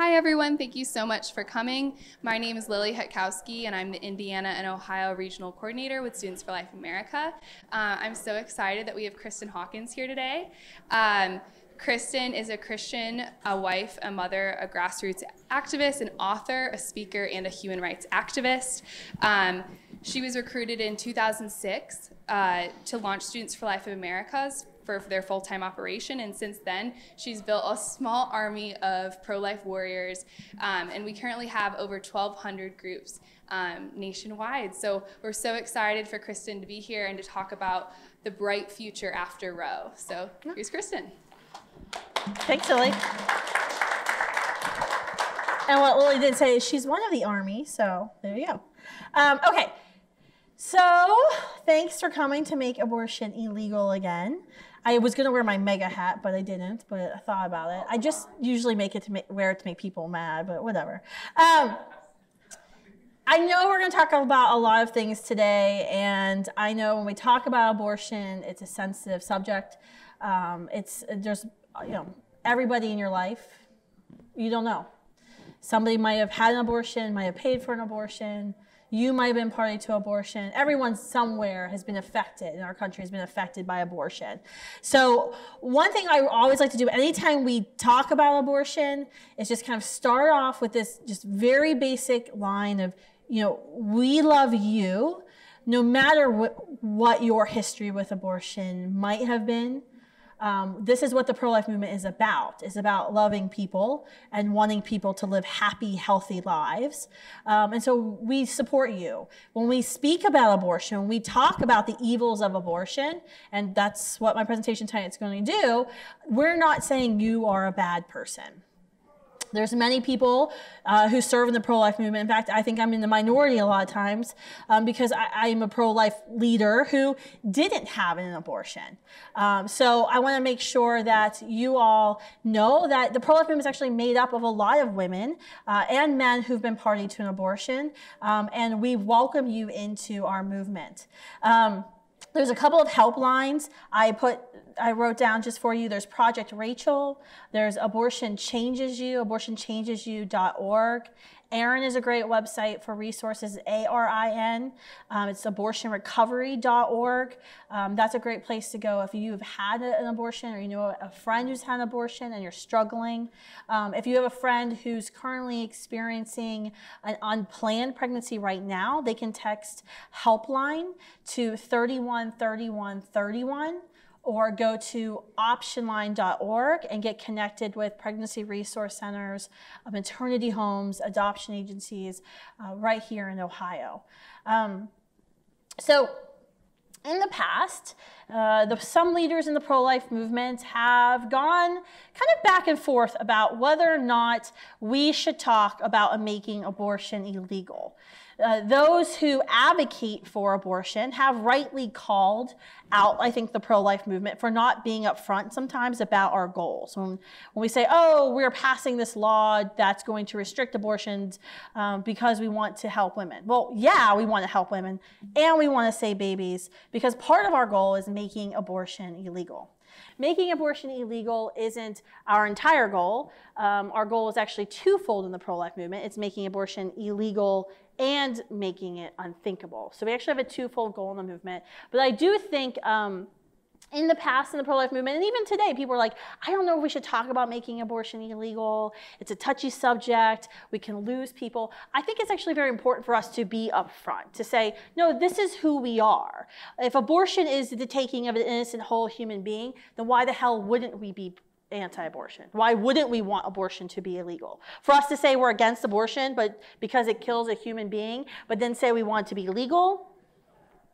Hi everyone, thank you so much for coming. My name is Lily Hutkowski and I'm the Indiana and Ohio Regional Coordinator with Students for Life America. I'm so excited that we have Kristan Hawkins here today. Kristan is a Christian, a wife, a mother, a grassroots activist, an author, a speaker, and a human rights activist. She was recruited in 2006 to launch Students for Life of America's for their full-time operation, and since then she's built a small army of pro-life warriors, and we currently have over 1,200 groups nationwide. So we're so excited for Kristan to be here and to talk about the bright future after Roe. So here's Kristan. Thanks, Lily. And what Lily did say is she's one of the army, so there you go. Okay, so thanks for coming to make abortion illegal again. I was going to wear my mega hat, but I didn't, but I thought about it. I just usually wear it to make people mad, but whatever. I know we're going to talk about a lot of things today, and I know when we talk about abortion, it's a sensitive subject. There's everybody in your life, you don't know. Somebody might have had an abortion, might have paid for an abortion. You might have been party to abortion. Everyone somewhere has been affected in our country, has been affected by abortion. So one thing I always like to do anytime we talk about abortion is just kind of start off with this just very basic line of, we love you no matter what your history with abortion might have been. This is what the pro-life movement is about. It's about loving people and wanting people to live happy, healthy lives. And so we support you. When we speak about abortion, when we talk about the evils of abortion, and that's what my presentation tonight is going to do, we're not saying you are a bad person. There's many people who serve in the pro-life movement. In fact, I think I'm in the minority a lot of times because I'm a pro-life leader who didn't have an abortion. So I want to make sure that you all know that the pro-life movement is actually made up of a lot of women and men who've been party to an abortion, and we welcome you into our movement. There's a couple of helplines I wrote down just for you. There's Project Rachel. There's Abortion Changes You, abortionchangesyou.org. ARIN is a great website for resources, ARIN. It's abortionrecovery.org. That's a great place to go if you've had an abortion or you know a friend who's had an abortion and you're struggling. If you have a friend who's currently experiencing an unplanned pregnancy right now, they can text Helpline to 313131. Or go to optionline.org and get connected with pregnancy resource centers, maternity homes, adoption agencies right here in Ohio. So in the past, some leaders in the pro-life movement have gone kind of back and forth about whether or not we should talk about making abortion illegal. Those who advocate for abortion have rightly called out, I think, the pro-life movement for not being upfront sometimes about our goals. When we say, oh, we're passing this law that's going to restrict abortions because we want to help women. Well, yeah, we want to help women and we want to save babies because part of our goal is making abortion illegal. Making abortion illegal isn't our entire goal. Our goal is actually twofold in the pro-life movement. It's making abortion illegal and making it unthinkable. So we actually have a twofold goal in the movement. But I do think in the past in the pro-life movement, and even today, people are like, I don't know if we should talk about making abortion illegal. It's a touchy subject. We can lose people. I think it's actually very important for us to be upfront, to say, no, this is who we are. If abortion is the taking of an innocent, whole human being, then why the hell wouldn't we be anti-abortion? Why wouldn't we want abortion to be illegal? For us to say we're against abortion, but because it kills a human being, but then say we want it to be legal,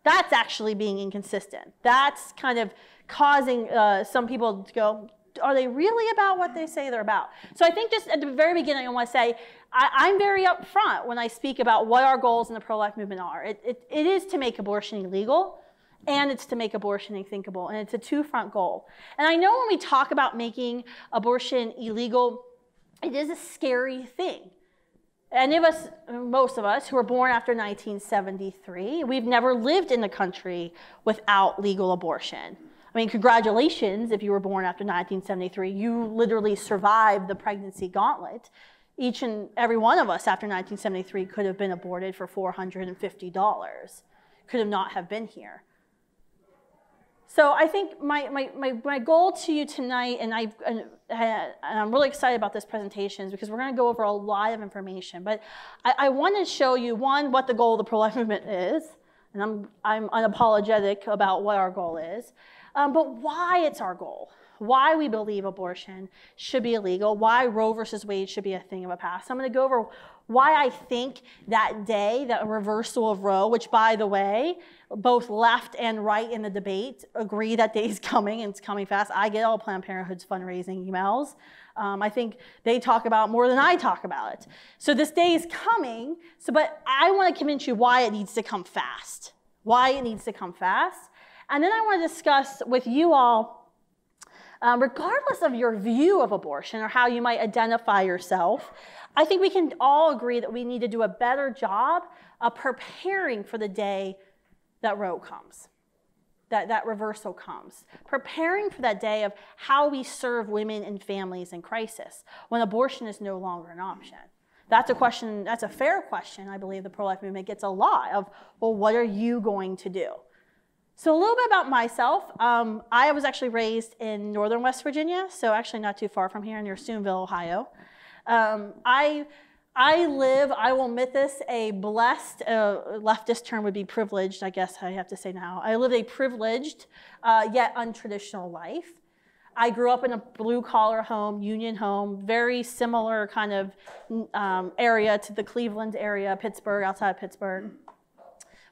that's actually being inconsistent. That's kind of causing some people to go, are they really about what they say they're about? So I think just at the very beginning, I want to say, I'm very upfront when I speak about what our goals in the pro-life movement are. It is to make abortion illegal, and it's to make abortion unthinkable, and it's a two-front goal. And I know when we talk about making abortion illegal, it is a scary thing. Any of us, most of us, who were born after 1973, we've never lived in a country without legal abortion. I mean, congratulations if you were born after 1973. You literally survived the pregnancy gauntlet. each and every one of us after 1973 could have been aborted for $450, could have not have been here. So I think my goal to you tonight, and I'm really excited about this presentation, is because we're going to go over a lot of information. But I want to show you, one, what the goal of the pro-life movement is, and I'm unapologetic about what our goal is, but why it's our goal, why we believe abortion should be illegal, why Roe versus Wade should be a thing of the past. I'm going to go over why I think that day, that reversal of Roe, which, by the way, both left and right in the debate agree that day is coming, and it's coming fast. I get all Planned Parenthood's fundraising emails. I think they talk about it more than I talk about it. So this day is coming, but I want to convince you why it needs to come fast. Why it needs to come fast. And then I want to discuss with you all, regardless of your view of abortion or how you might identify yourself, I think we can all agree that we need to do a better job of preparing for the day that Roe comes, that reversal comes. Preparing for that day of how we serve women and families in crisis when abortion is no longer an option. That's a question, that's a fair question, I believe the pro-life movement gets a lot of, well, what are you going to do? So a little bit about myself. I was actually raised in northern West Virginia, so actually not too far from here near Soonville, Ohio. I live, I will admit this, a blessed, leftist term would be privileged, I guess I have to say now. I live a privileged, yet untraditional life. I grew up in a blue-collar home, union home, very similar kind of area to the Cleveland area, Pittsburgh, outside of Pittsburgh.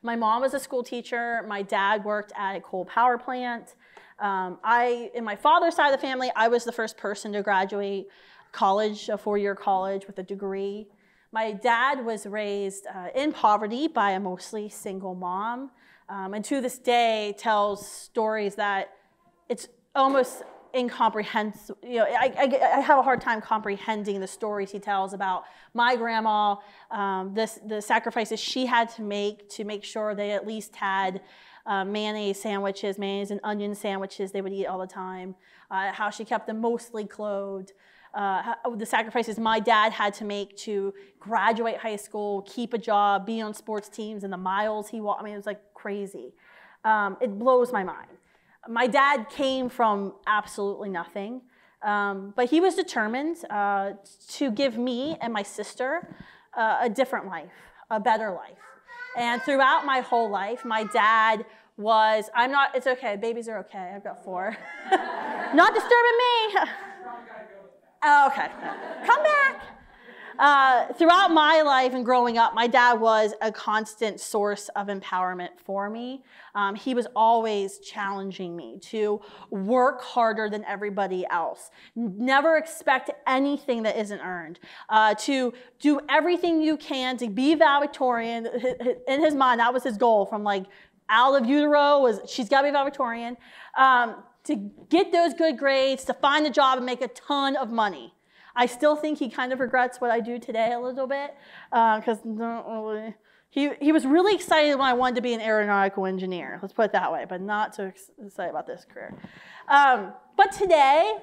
My mom was a school teacher. My dad worked at a coal power plant. In my father's side of the family, I was the first person to graduate college, a four-year college with a degree. My dad was raised in poverty by a mostly single mom, and to this day tells stories that it's almost incomprehensible. You know, I have a hard time comprehending the stories he tells about my grandma, the sacrifices she had to make sure they at least had mayonnaise and onion sandwiches they would eat all the time, how she kept them mostly clothed, the sacrifices my dad had to make to graduate high school, keep a job, be on sports teams, and the miles he walked. I mean, it was like crazy. It blows my mind. My dad came from absolutely nothing, but he was determined to give me and my sister a different life, a better life. And throughout my whole life, my dad was, it's okay, babies are okay, I've got 4. Not disturbing me. Oh, okay, come back. Throughout my life and growing up, my dad was a constant source of empowerment for me. He was always challenging me to work harder than everybody else. Never expect anything that isn't earned. To do everything you can to be valedictorian. In his mind, that was his goal from like out of utero, she's got to be valedictorian. To get those good grades, to find a job and make a ton of money. I still think he kind of regrets what I do today a little bit, because he was really excited when I wanted to be an aeronautical engineer, let's put it that way, but not so excited about this career. But today,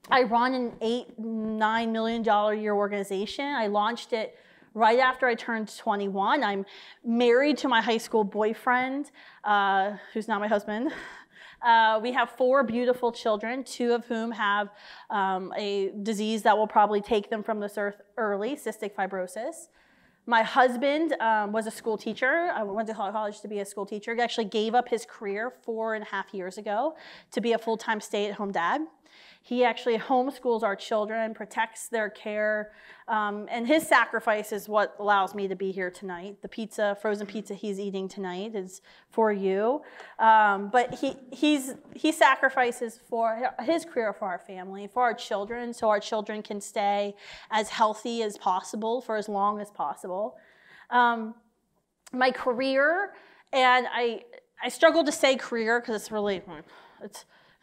I run an $8-9 million a year organization. I launched it right after I turned 21. I'm married to my high school boyfriend, who's not my husband. We have 4 beautiful children, 2 of whom have a disease that will probably take them from this earth early, cystic fibrosis. My husband was a school teacher. I went to college to be a school teacher. He actually gave up his career 4.5 years ago to be a full-time stay-at-home dad. He actually homeschools our children, protects their care, and his sacrifice is what allows me to be here tonight. The pizza, frozen pizza he's eating tonight is for you. But he sacrifices for his career for our family, for our children, so our children can stay as healthy as possible for as long as possible. My career, and I struggle to say career because it's really,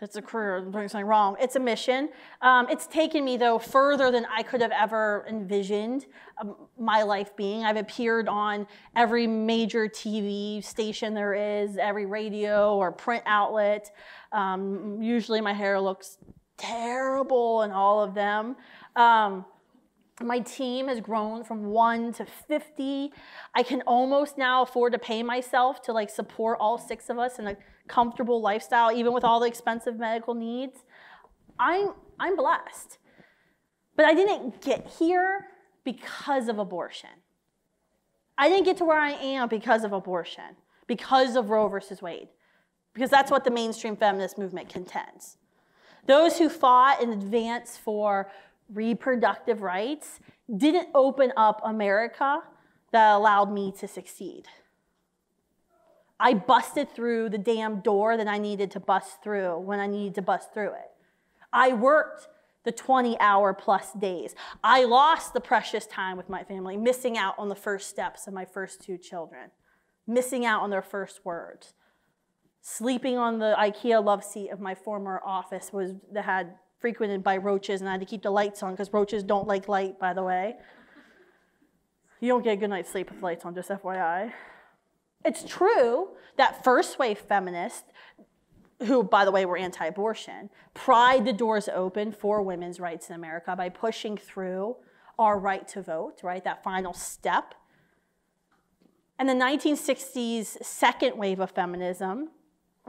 it's a career, I'm doing something wrong. It's a mission. It's taken me, though, further than I could have ever envisioned my life being. I've appeared on every major TV station there is, every radio or print outlet. Usually my hair looks terrible in all of them. My team has grown from 1 to 50. I can almost now afford to pay myself to like support all 6 of us in a comfortable lifestyle, even with all the expensive medical needs. I'm blessed. But I didn't get here because of abortion. I didn't get to where I am because of abortion, because of Roe versus Wade, because that's what the mainstream feminist movement contends. Those who fought in advance for reproductive rights didn't open up America that allowed me to succeed. I busted through the damn door that I needed to bust through when I needed to bust through it. I worked the 20-hour plus days. I lost the precious time with my family, missing out on the first steps of my first 2 children, missing out on their first words, sleeping on the IKEA love seat of my former office that had frequented by roaches, and I had to keep the lights on because roaches don't like light, by the way. You don't get a good night's sleep with lights on, just FYI. It's true that first-wave feminists, who, by the way, were anti-abortion, pried the doors open for women's rights in America by pushing through our right to vote, right, that final step. And the 1960s second wave of feminism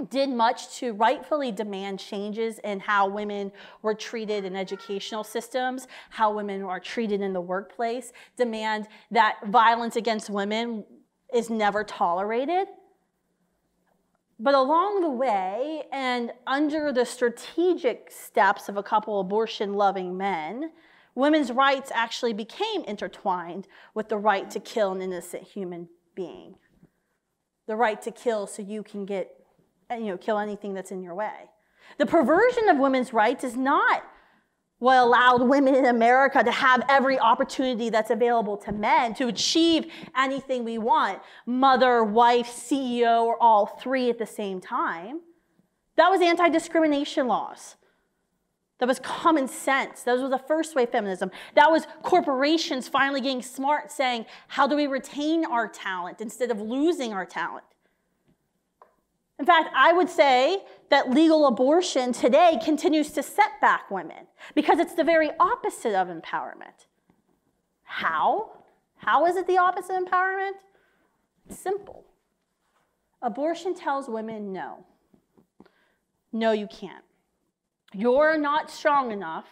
did much to rightfully demand changes in how women were treated in educational systems, how women are treated in the workplace, demand that violence against women is never tolerated. But along the way, and under the strategic steps of a couple abortion-loving men, women's rights actually became intertwined with the right to kill an innocent human being. The right to kill so you can kill anything that's in your way. The perversion of women's rights is not what allowed women in America to have every opportunity that's available to men to achieve anything we want, mother, wife, CEO, or all 3 at the same time. That was anti-discrimination laws. That was common sense. Those were the first wave feminism. That was corporations finally getting smart, saying, how do we retain our talent instead of losing our talent? In fact, I would say that legal abortion today continues to set back women because it's the very opposite of empowerment. How? How is it the opposite of empowerment? It's simple. Abortion tells women no. No, you can't. You're not strong enough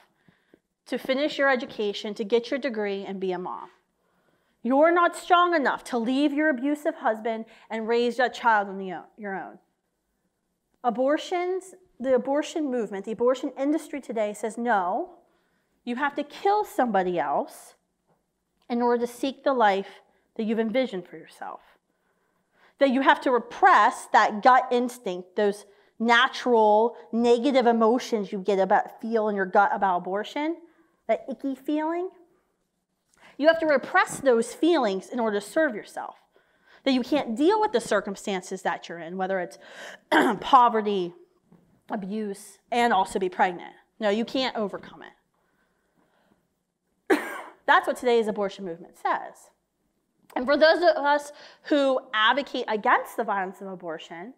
to finish your education, to get your degree, and be a mom. You're not strong enough to leave your abusive husband and raise that child on your own. The abortion movement, the abortion industry today says, no, you have to kill somebody else in order to seek the life that you've envisioned for yourself. That you have to repress that gut instinct, those natural negative emotions you feel in your gut about abortion, that icky feeling. You have to repress those feelings in order to serve yourself. That you can't deal with the circumstances that you're in, whether it's poverty, abuse, and also be pregnant. No, you can't overcome it. That's what today's abortion movement says. And for those of us who advocate against the violence of abortion,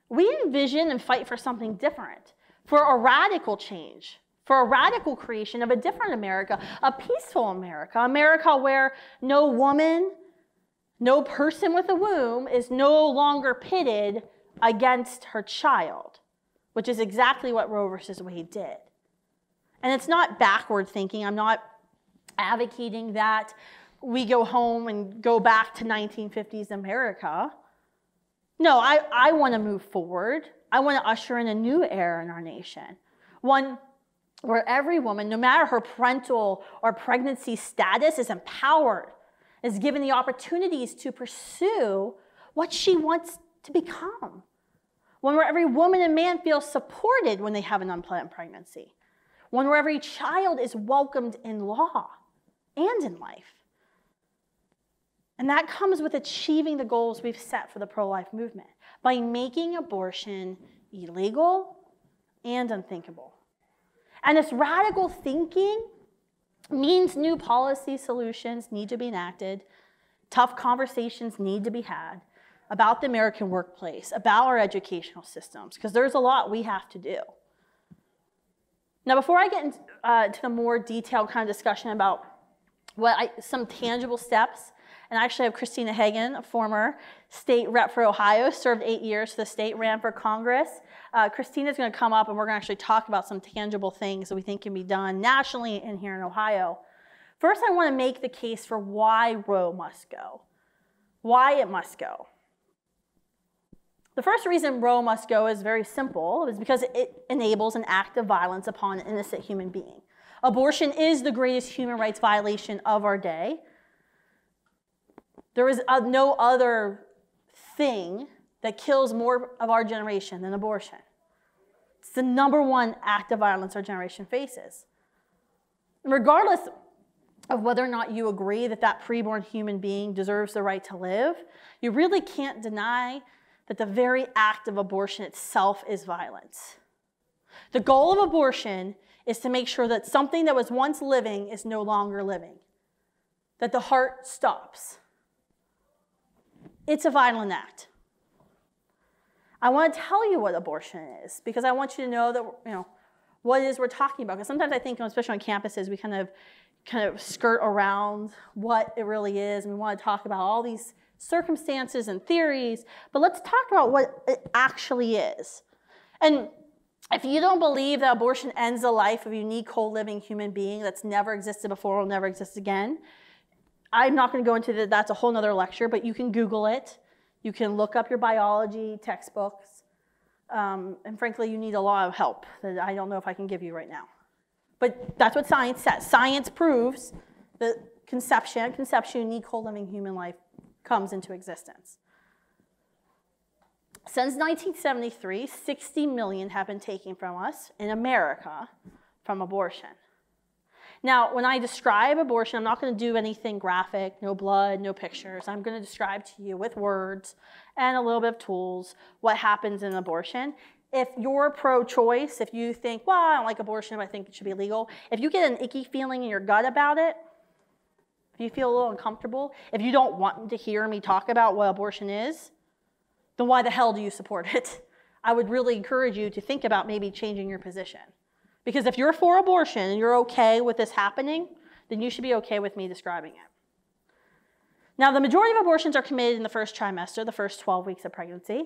we envision and fight for something different, for a radical change, for a radical creation of a different America, a peaceful America, America where no woman, no person with a womb is no longer pitted against her child, which is exactly what Roe versus Wade did. And it's not backward thinking. I'm not advocating that we go home and go back to 1950s America. No, I want to move forward. I want to usher in a new era in our nation, one where every woman, no matter her parental or pregnancy status, is empowered, is given the opportunities to pursue what she wants to become. One where every woman and man feels supported when they have an unplanned pregnancy. One where every child is welcomed in law and in life. And that comes with achieving the goals we've set for the pro-life movement by making abortion illegal and unthinkable. And this radical thinking means new policy solutions need to be enacted, tough conversations need to be had about the American workplace, about our educational systems, because there's a lot we have to do. Now, before I get into the more detailed kind of discussion about some tangible steps. And I actually have Christina Hagan, a former state rep for Ohio, served 8 years for the state, ran for Congress. Christina's going to come up and we're going to actually talk about some tangible things that we think can be done nationally and here in Ohio. First, I want to make the case for why Roe must go, why it must go. The first reason Roe must go is very simple, is because it enables an act of violence upon an innocent human being. Abortion is the greatest human rights violation of our day. There is no other thing that kills more of our generation than abortion. It's the #1 act of violence our generation faces. And regardless of whether or not you agree that that preborn human being deserves the right to live, you really can't deny that the very act of abortion itself is violence. The goal of abortion is to make sure that something that was once living is no longer living, that the heart stops. It's a violent act. I want to tell you what abortion is because I want you to know that, what it is we're talking about. Because sometimes I think, especially on campuses, we kind of skirt around what it really is, and we want to talk about all these circumstances and theories, but let's talk about what it actually is. And if you don't believe that abortion ends the life of a unique, whole, living human being that's never existed before, will never exist again, I'm not going to go into that. That's a whole nother lecture, but you can Google it. You can look up your biology textbooks. And frankly, you need a lot of help that I don't know if I can give you right now. But that's what science says. Science proves that conception, unique, whole, living human life comes into existence. Since 1973, 60 million have been taken from us in America from abortion. Now, when I describe abortion, I'm not going to do anything graphic, no blood, no pictures. I'm going to describe to you with words and a little bit of tools what happens in abortion. If you're pro-choice, if you think, well, I don't like abortion, but I think it should be legal, if you get an icky feeling in your gut about it, if you feel a little uncomfortable, if you don't want to hear me talk about what abortion is, then why the hell do you support it? I would really encourage you to think about maybe changing your position. Because if you're for abortion and you're okay with this happening, then you should be okay with me describing it. Now, the majority of abortions are committed in the first trimester, the first 12 weeks of pregnancy.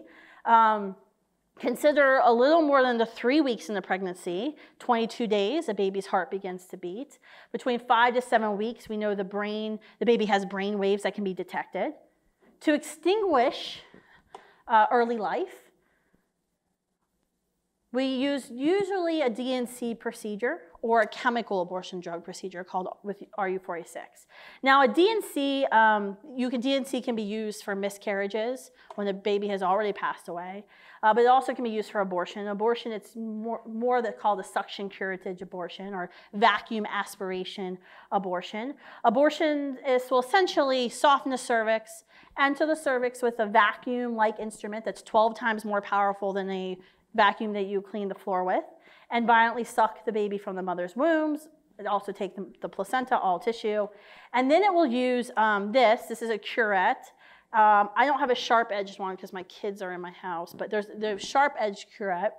Consider a little more than the 3 weeks in the pregnancy, 22 days, a baby's heart begins to beat. Between 5 to 7 weeks, we know the baby has brain waves that can be detected. To extinguish early life, we use usually a DNC procedure or a chemical abortion drug procedure called with RU486. Now, a DNC, DNC can be used for miscarriages when the baby has already passed away, but it also can be used for abortion. Abortion, it's more that's called a suction curettage abortion or vacuum aspiration abortion. Abortion will essentially soften the cervix, enter the cervix with a vacuum-like instrument that's 12 times more powerful than a vacuum that you clean the floor with, and violently suck the baby from the mother's wombs. It also takes the placenta, all tissue. And then it will use this is a curette. I don't have a sharp-edged one because my kids are in my house, but there's sharp-edged curette.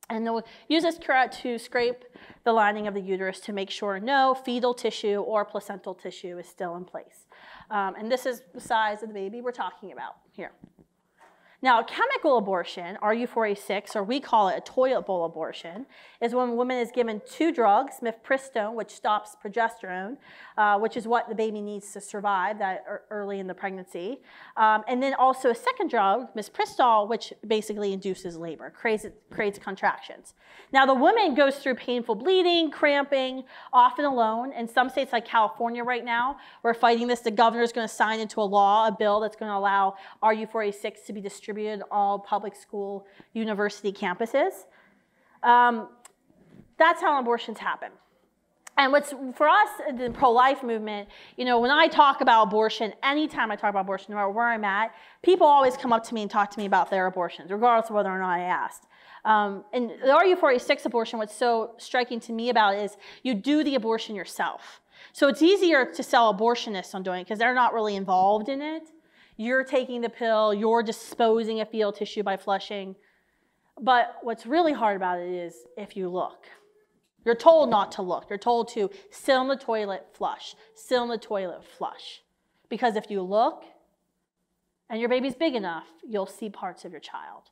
And they'll use this curette to scrape the lining of the uterus to make sure no fetal tissue or placental tissue is still in place. And this is the size of the baby we're talking about here. Now, a chemical abortion, RU486, or we call it a toilet bowl abortion, is when a woman is given 2 drugs, mifepristone, which stops progesterone, which is what the baby needs to survive that early in the pregnancy, and then also a second drug, misoprostol, which basically induces labor, creates contractions. Now, the woman goes through painful bleeding, cramping, often alone. In some states like California right now, we're fighting this. The governor is going to sign into a law, a bill that's going to allow RU486 to be distributed in all public school, university campuses. That's how abortions happen. And what's, for us, the pro-life movement, when I talk about abortion, anytime I talk about abortion, no matter where I'm at, people always come up to me and talk to me about their abortions, regardless of whether or not I asked. And the RU486 abortion, what's so striking to me about it is you do the abortion yourself. So it's easier to sell abortionists on doing it because they're not really involved in it. You're taking the pill, you're disposing of fetal tissue by flushing. But what's really hard about it is if you look. You're told not to look. You're told to sit on the toilet, flush. Sit on the toilet, flush. Because if you look and your baby's big enough, you'll see parts of your child.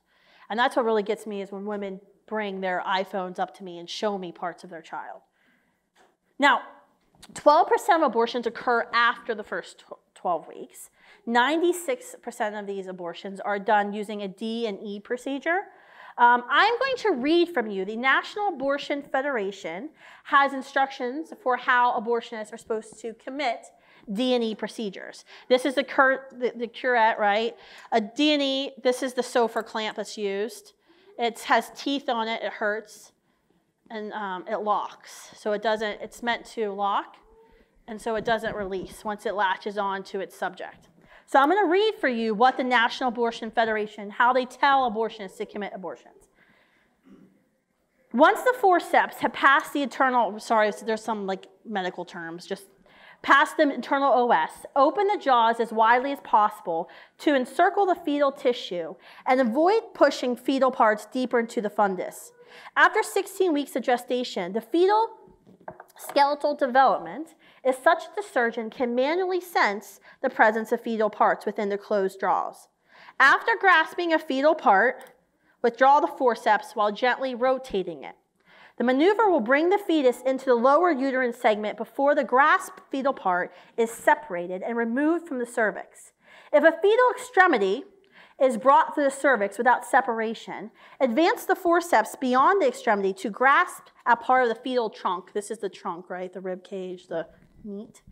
And that's what really gets me is when women bring their iPhones up to me and show me parts of their child. Now, 12% of abortions occur after the first 12 weeks. 96% of these abortions are done using a D&E procedure. I'm going to read from you. The National Abortion Federation has instructions for how abortionists are supposed to commit D&E procedures. This is the curette, right? A D&E, this is the sofa clamp that's used. It has teeth on it, it hurts, and it locks. So it doesn't, it's meant to lock, and so it doesn't release once it latches on to its subject. So I'm going to read for you what the National Abortion Federation, how they tell abortionists to commit abortions. Once the forceps have passed the internal, sorry, so there's some like medical terms, just past the internal OS, open the jaws as widely as possible to encircle the fetal tissue and avoid pushing fetal parts deeper into the fundus. After 16 weeks of gestation, the fetal skeletal development is such that the surgeon can manually sense the presence of fetal parts within the closed jaws. After grasping a fetal part, withdraw the forceps while gently rotating it. The maneuver will bring the fetus into the lower uterine segment before the grasped fetal part is separated and removed from the cervix. If a fetal extremity is brought through the cervix without separation, advance the forceps beyond the extremity to grasp a part of the fetal trunk. This is the trunk, right? The rib cage, the meat.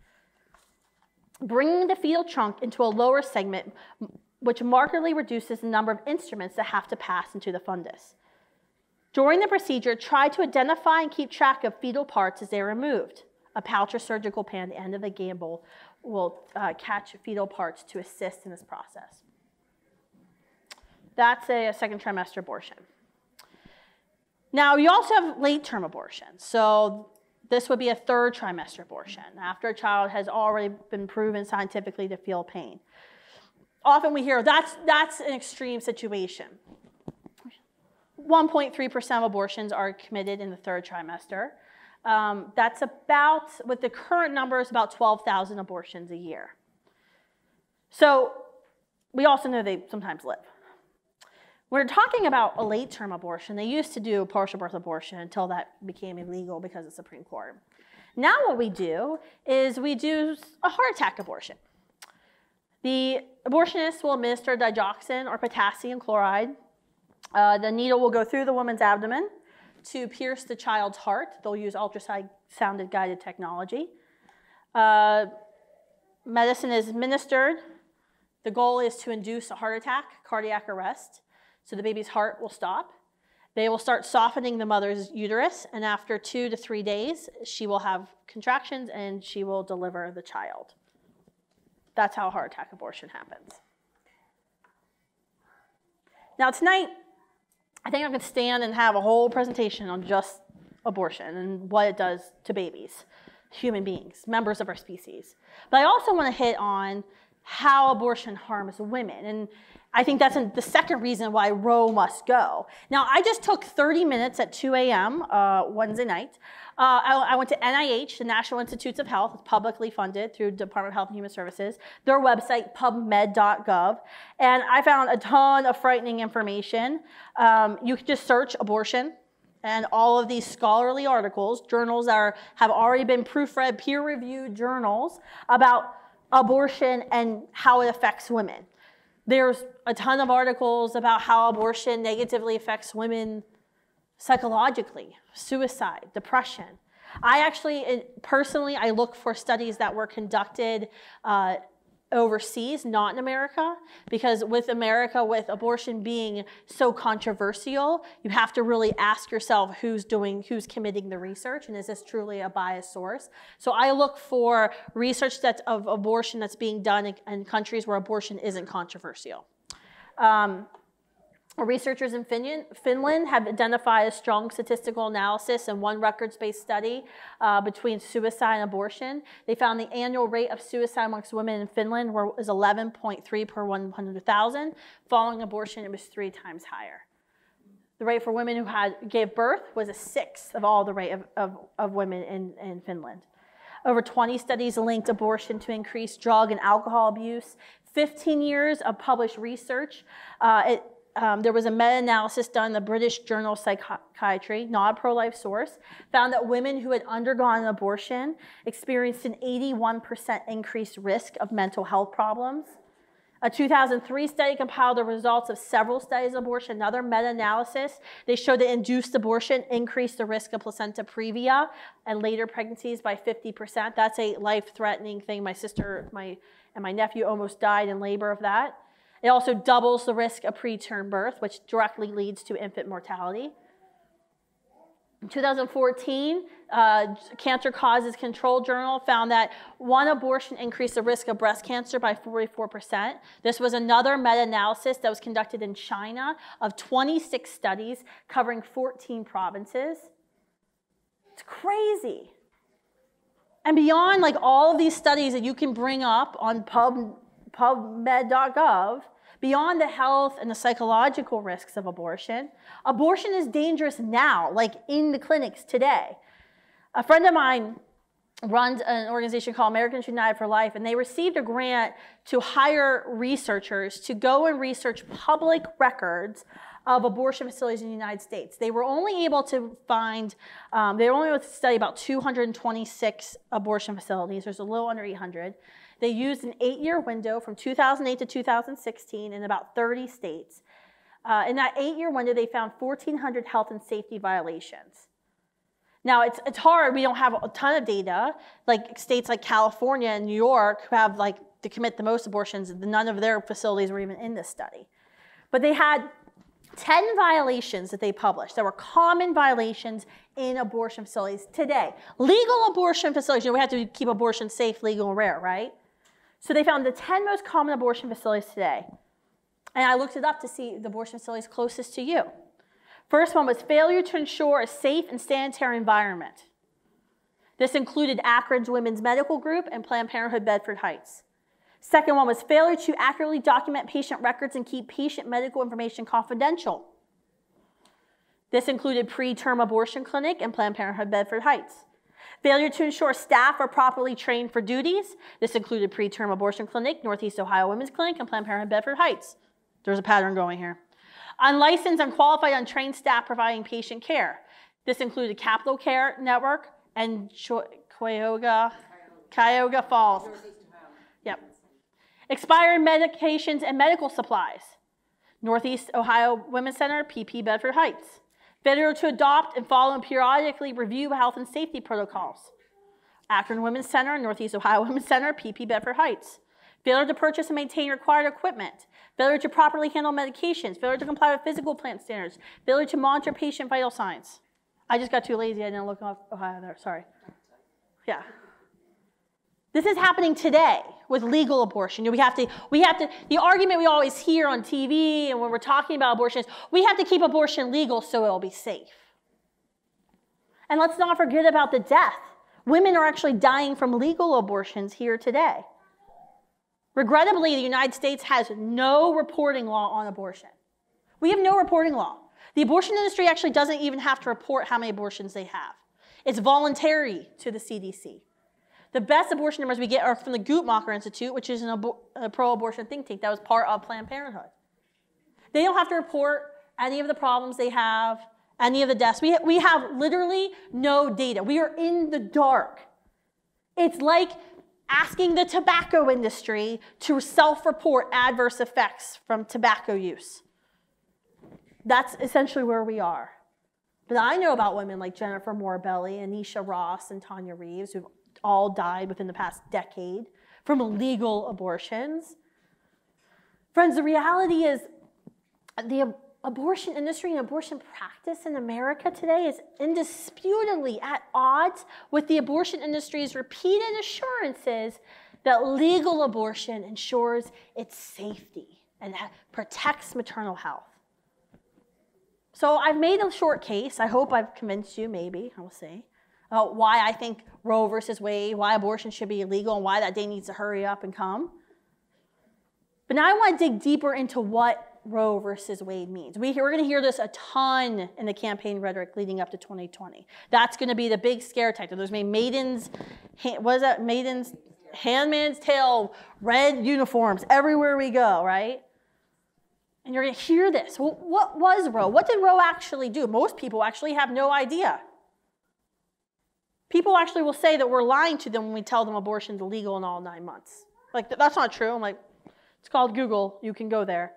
Bringing the fetal trunk into a lower segment, which markedly reduces the number of instruments that have to pass into the fundus. During the procedure, try to identify and keep track of fetal parts as they are removed. A pouch or surgical pan at the end of the gable will catch fetal parts to assist in this process. That's a second trimester abortion. Now, you also have late-term abortions. So this would be a third trimester abortion, after a child has already been proven scientifically to feel pain. Often we hear that's an extreme situation. 1.3% of abortions are committed in the third trimester. That's about, with the current numbers, about 12,000 abortions a year. So we also know they sometimes live. We're talking about a late-term abortion. They used to do a partial birth abortion until that became illegal because of the Supreme Court. Now what we do is we do a heart attack abortion. The abortionist will administer digoxin or potassium chloride. The needle will go through the woman's abdomen to pierce the child's heart. They'll use ultrasound guided technology. Medicine is administered. The goal is to induce a heart attack, cardiac arrest, so the baby's heart will stop. They will start softening the mother's uterus, and after 2 to 3 days, she will have contractions and she will deliver the child. That's how a heart attack abortion happens. Now tonight, I think I'm going to stand and have a whole presentation on just abortion and what it does to babies, human beings, members of our species. But I also want to hit on how abortion harms women. And I think that's the second reason why Roe must go. Now, I just took 30 minutes at 2 a.m. Wednesday night. I went to NIH, the National Institutes of Health. It's publicly funded through Department of Health and Human Services, their website, pubmed.gov. And I found a ton of frightening information. You could just search abortion, and all of these scholarly articles, journals that have already been proofread, peer-reviewed journals about abortion and how it affects women. There's a ton of articles about how abortion negatively affects women psychologically, suicide, depression. I actually, personally, I look for studies that were conducted overseas, not in America, because with America, with abortion being so controversial, you have to really ask yourself who's committing the research, and is this truly a biased source? So I look for research of abortion that's being done in countries where abortion isn't controversial. Researchers in Finland have identified a strong statistical analysis in one records-based study between suicide and abortion. They found the annual rate of suicide amongst women in Finland was 11.3 per 100,000. Following abortion, it was 3 times higher. The rate for women who gave birth was a sixth of all the rate of women in Finland. Over 20 studies linked abortion to increased drug and alcohol abuse. 15 years of published research. There was a meta-analysis done in the British Journal of Psychiatry, not a pro-life source, found that women who had undergone an abortion experienced an 81% increased risk of mental health problems. A 2003 study compiled the results of several studies of abortion, another meta-analysis. They showed that induced abortion increased the risk of placenta previa and later pregnancies by 50%. That's a life-threatening thing. My sister and my nephew almost died in labor of that. It also doubles the risk of preterm birth, which directly leads to infant mortality. In 2014, Cancer Causes Control Journal found that one abortion increased the risk of breast cancer by 44%. This was another meta-analysis that was conducted in China of 26 studies covering 14 provinces. It's crazy. And beyond like all of these studies that you can bring up on PubMed.gov, beyond the health and the psychological risks of abortion, abortion is dangerous now, like in the clinics today. A friend of mine runs an organization called Americans United for Life, and they received a grant to hire researchers to go and research public records of abortion facilities in the United States. They were only able to study about 226 abortion facilities. There's a little under 800. They used an 8-year window from 2008 to 2016 in about 30 states. In that 8-year window, they found 1,400 health and safety violations. Now, it's hard. We don't have a ton of data. Like states like California and New York, who have to commit the most abortions, none of their facilities were even in this study. But they had 10 violations that they published that were common violations in abortion facilities today. Legal abortion facilities, we have to keep abortion safe, legal, and rare, right? So they found the 10 most common abortion facilities today. And I looked it up to see the abortion facilities closest to you. First one was failure to ensure a safe and sanitary environment. This included Akron's Women's Medical Group and Planned Parenthood Bedford Heights. Second one was failure to accurately document patient records and keep patient medical information confidential. This included Preterm Abortion Clinic and Planned Parenthood Bedford Heights. Failure to ensure staff are properly trained for duties. This included Preterm Abortion Clinic, Northeast Ohio Women's Clinic, and Planned Parenthood Bedford Heights. There's a pattern going here. Unlicensed, unqualified, untrained staff providing patient care. This included Capital Care Network and Cuyahoga Falls. Yep. Expired medications and medical supplies. Northeast Ohio Women's Center, PP Bedford Heights. Failure to adopt and follow and periodically review health and safety protocols. Akron Women's Center, Northeast Ohio Women's Center, PP Bedford Heights. Failure to purchase and maintain required equipment. Failure to properly handle medications. Failure to comply with physical plant standards. Failure to monitor patient vital signs. I just got too lazy. I didn't look up Ohio there. Sorry. Yeah. This is happening today with legal abortion. The argument we always hear on TV and when we're talking about abortion is we have to keep abortion legal so it'll be safe. And let's not forget about the death. Women are actually dying from legal abortions here today. Regrettably, the United States has no reporting law on abortion. We have no reporting law. The abortion industry actually doesn't even have to report how many abortions they have. It's voluntary to the CDC. The best abortion numbers we get are from the Guttmacher Institute, which is a pro-abortion think tank that was part of Planned Parenthood. They don't have to report any of the problems they have, any of the deaths. We have literally no data. We are in the dark. It's like asking the tobacco industry to self-report adverse effects from tobacco use. That's essentially where we are. But I know about women like Jennifer Morbelli, Anisha Ross, and Tanya Reeves, who've all died within the past decade from illegal abortions. Friends, the reality is the abortion industry and abortion practice in America today is indisputably at odds with the abortion industry's repeated assurances that legal abortion ensures its safety and protects maternal health. So I've made a short case. I hope I've convinced you, maybe, I will see, why I think Roe versus Wade, why abortion should be illegal, and why that day needs to hurry up and come. But now I want to dig deeper into what Roe versus Wade means. We're going to hear this a ton in the campaign rhetoric leading up to 2020. That's going to be the big scare tactic. There's Maiden's Handmaid's Tale, red uniforms everywhere we go, right? And you're going to hear this. Well, what was Roe? What did Roe actually do? Most people actually have no idea. People actually will say that we're lying to them when we tell them abortion's illegal in all 9 months. Like, that's not true. I'm like, it's called Google. You can go there.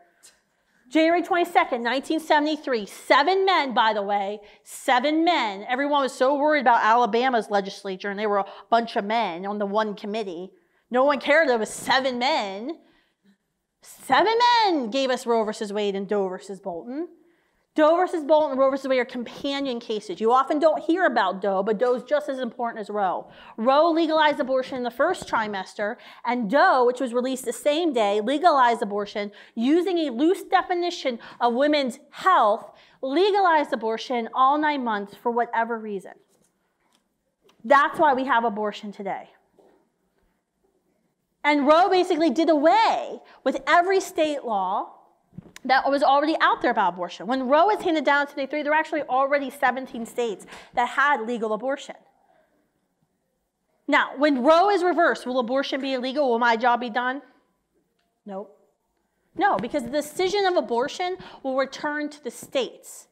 January 22nd, 1973, 7 men, by the way, 7 men. Everyone was so worried about Alabama's legislature, and they were a bunch of men on the one committee. No one cared there was 7 men. 7 men gave us Roe versus Wade and Doe versus Bolton. Doe versus Bolton and Roe versus Wade are companion cases. You often don't hear about Doe, but Doe is just as important as Roe. Roe legalized abortion in the first trimester, and Doe, which was released the same day, legalized abortion using a loose definition of women's health, legalized abortion all 9 months for whatever reason. That's why we have abortion today. And Roe basically did away with every state law that was already out there about abortion. When Roe was handed down in 1973, there were actually already 17 states that had legal abortion. Now, when Roe is reversed, will abortion be illegal? Will my job be done? Nope. No, because the decision of abortion will return to the states,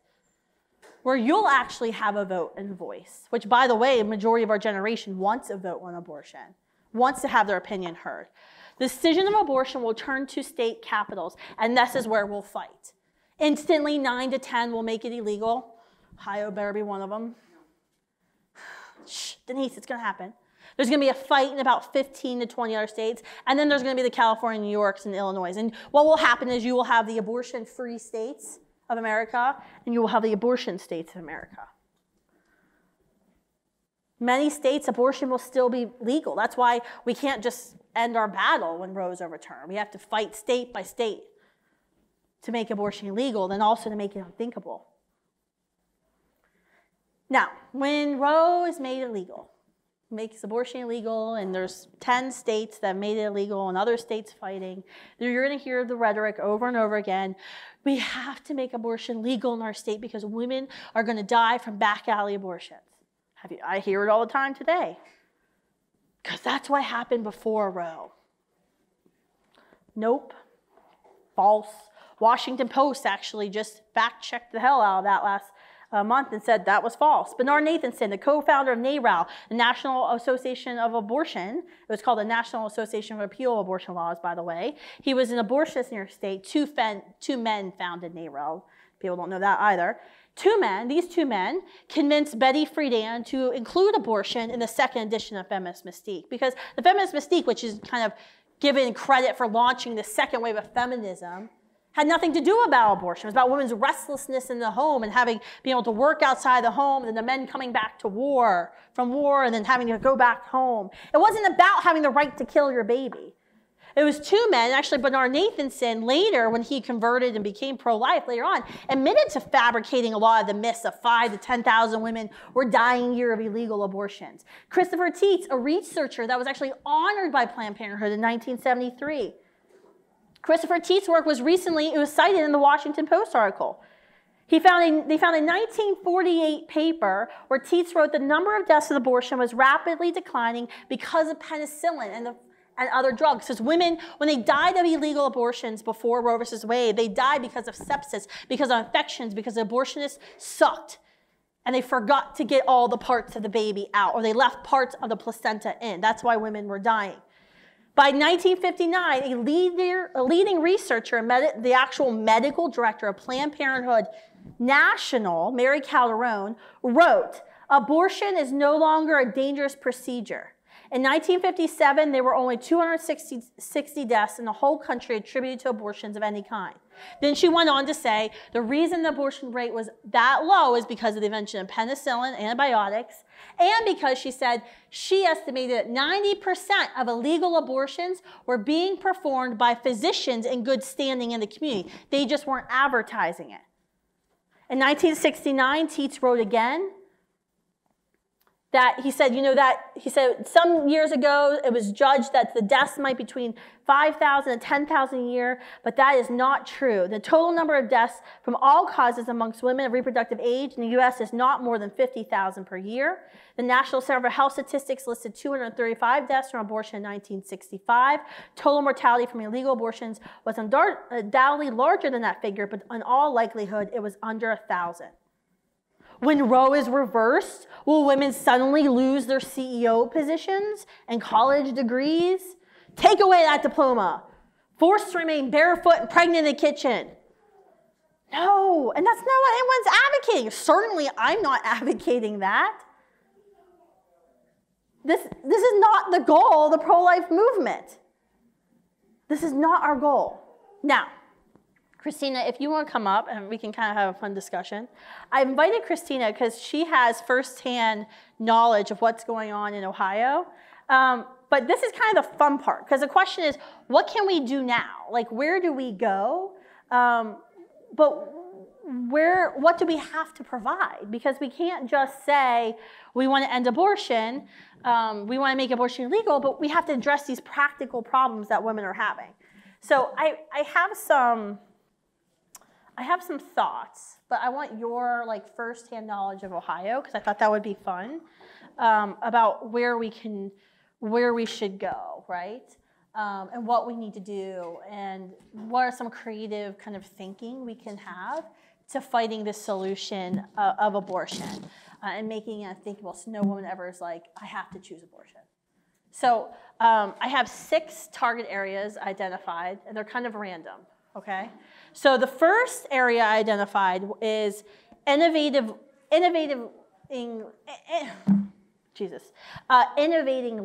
where you'll actually have a vote and voice, which, by the way, a majority of our generation wants a vote on abortion, wants to have their opinion heard. The decision of abortion will turn to state capitals, and this is where we'll fight. Instantly, 9 to 10 will make it illegal. Ohio better be one of them. Shh, Denise, it's going to happen. There's going to be a fight in about 15 to 20 other states, and then there's going to be the California, New Yorks, and Illinois. And what will happen is you will have the abortion-free states of America, and you will have the abortion states of America. Many states, abortion will still be legal. That's why we can't just end our battle when Roe is overturned. We have to fight state by state to make abortion illegal, then also to make it unthinkable. Now, when Roe is made illegal, makes abortion illegal, and there's 10 states that made it illegal and other states fighting, you're going to hear the rhetoric over and over again. We have to make abortion legal in our state because women are going to die from back alley abortions. I hear it all the time today. Because that's what happened before Roe. Nope. False. Washington Post actually just fact-checked the hell out of that last month and said that was false. Bernard Nathanson, the co-founder of NARAL, the National Association of Abortion, it was called the National Association for Appeal of Abortion Laws, by the way. He was an abortionist in your state. Two men founded NARAL. People don't know that either. These two men convinced Betty Friedan to include abortion in the second edition of Feminist Mystique. Because the Feminist Mystique, which is kind of given credit for launching the second wave of feminism, had nothing to do about abortion. It was about women's restlessness in the home and being able to work outside the home, and then the men coming back to from war, and then having to go back home. It wasn't about having the right to kill your baby. It was 2 men, actually Bernard Nathanson later, when he converted and became pro-life later on, admitted to fabricating a lot of the myths of 5,000 to 10,000 women were dying a year of illegal abortions. Christopher Tietz, a researcher that was actually honored by Planned Parenthood in 1973. Christopher Tietz's work was cited in the Washington Post article. They found a 1948 paper where Tietz wrote the number of deaths of abortion was rapidly declining because of penicillin and other drugs. Because women, when they died of illegal abortions before Roe versus Wade, they died because of sepsis, because of infections, because the abortionists sucked. And they forgot to get all the parts of the baby out, or they left parts of the placenta in. That's why women were dying. By 1959, a leading researcher, the actual medical director of Planned Parenthood National, Mary Calderon, wrote, "Abortion is no longer a dangerous procedure." In 1957, there were only 260 deaths in the whole country attributed to abortions of any kind. Then she went on to say the reason the abortion rate was that low is because of the invention of penicillin, antibiotics, and because she said she estimated that 90% of illegal abortions were being performed by physicians in good standing in the community. They just weren't advertising it. In 1969, Tietz wrote again, that he said, some years ago it was judged that the deaths might be between 5,000 and 10,000 a year, but that is not true. The total number of deaths from all causes amongst women of reproductive age in the U.S. is not more than 50,000 per year. The National Center for Health Statistics listed 235 deaths from abortion in 1965. Total mortality from illegal abortions was undoubtedly larger than that figure, but in all likelihood, it was under 1,000. When Roe is reversed, will women suddenly lose their CEO positions and college degrees? Take away that diploma. Forced to remain barefoot and pregnant in the kitchen. No, and that's not what anyone's advocating. Certainly, I'm not advocating that. This is not the goal of the pro-life movement. This is not our goal. Now, Christina, if you want to come up and we can kind of have a fun discussion. I invited Christina because she has firsthand knowledge of what's going on in Ohio. But this is kind of the fun part, because the question is, what can we do now? Like, where do we go? But what do we have to provide? Because we can't just say we want to end abortion, we want to make abortion illegal, but we have to address these practical problems that women are having. So I have some thoughts, but I want your firsthand knowledge of Ohio, because I thought that would be fun, about where we should go, right? And what we need to do, and what are some creative kind of thinking we can have to fighting this solution of abortion and making it unthinkable so no woman ever is like, I have to choose abortion. So I have 6 target areas identified, and they're kind of random, okay? So the first area I identified is innovating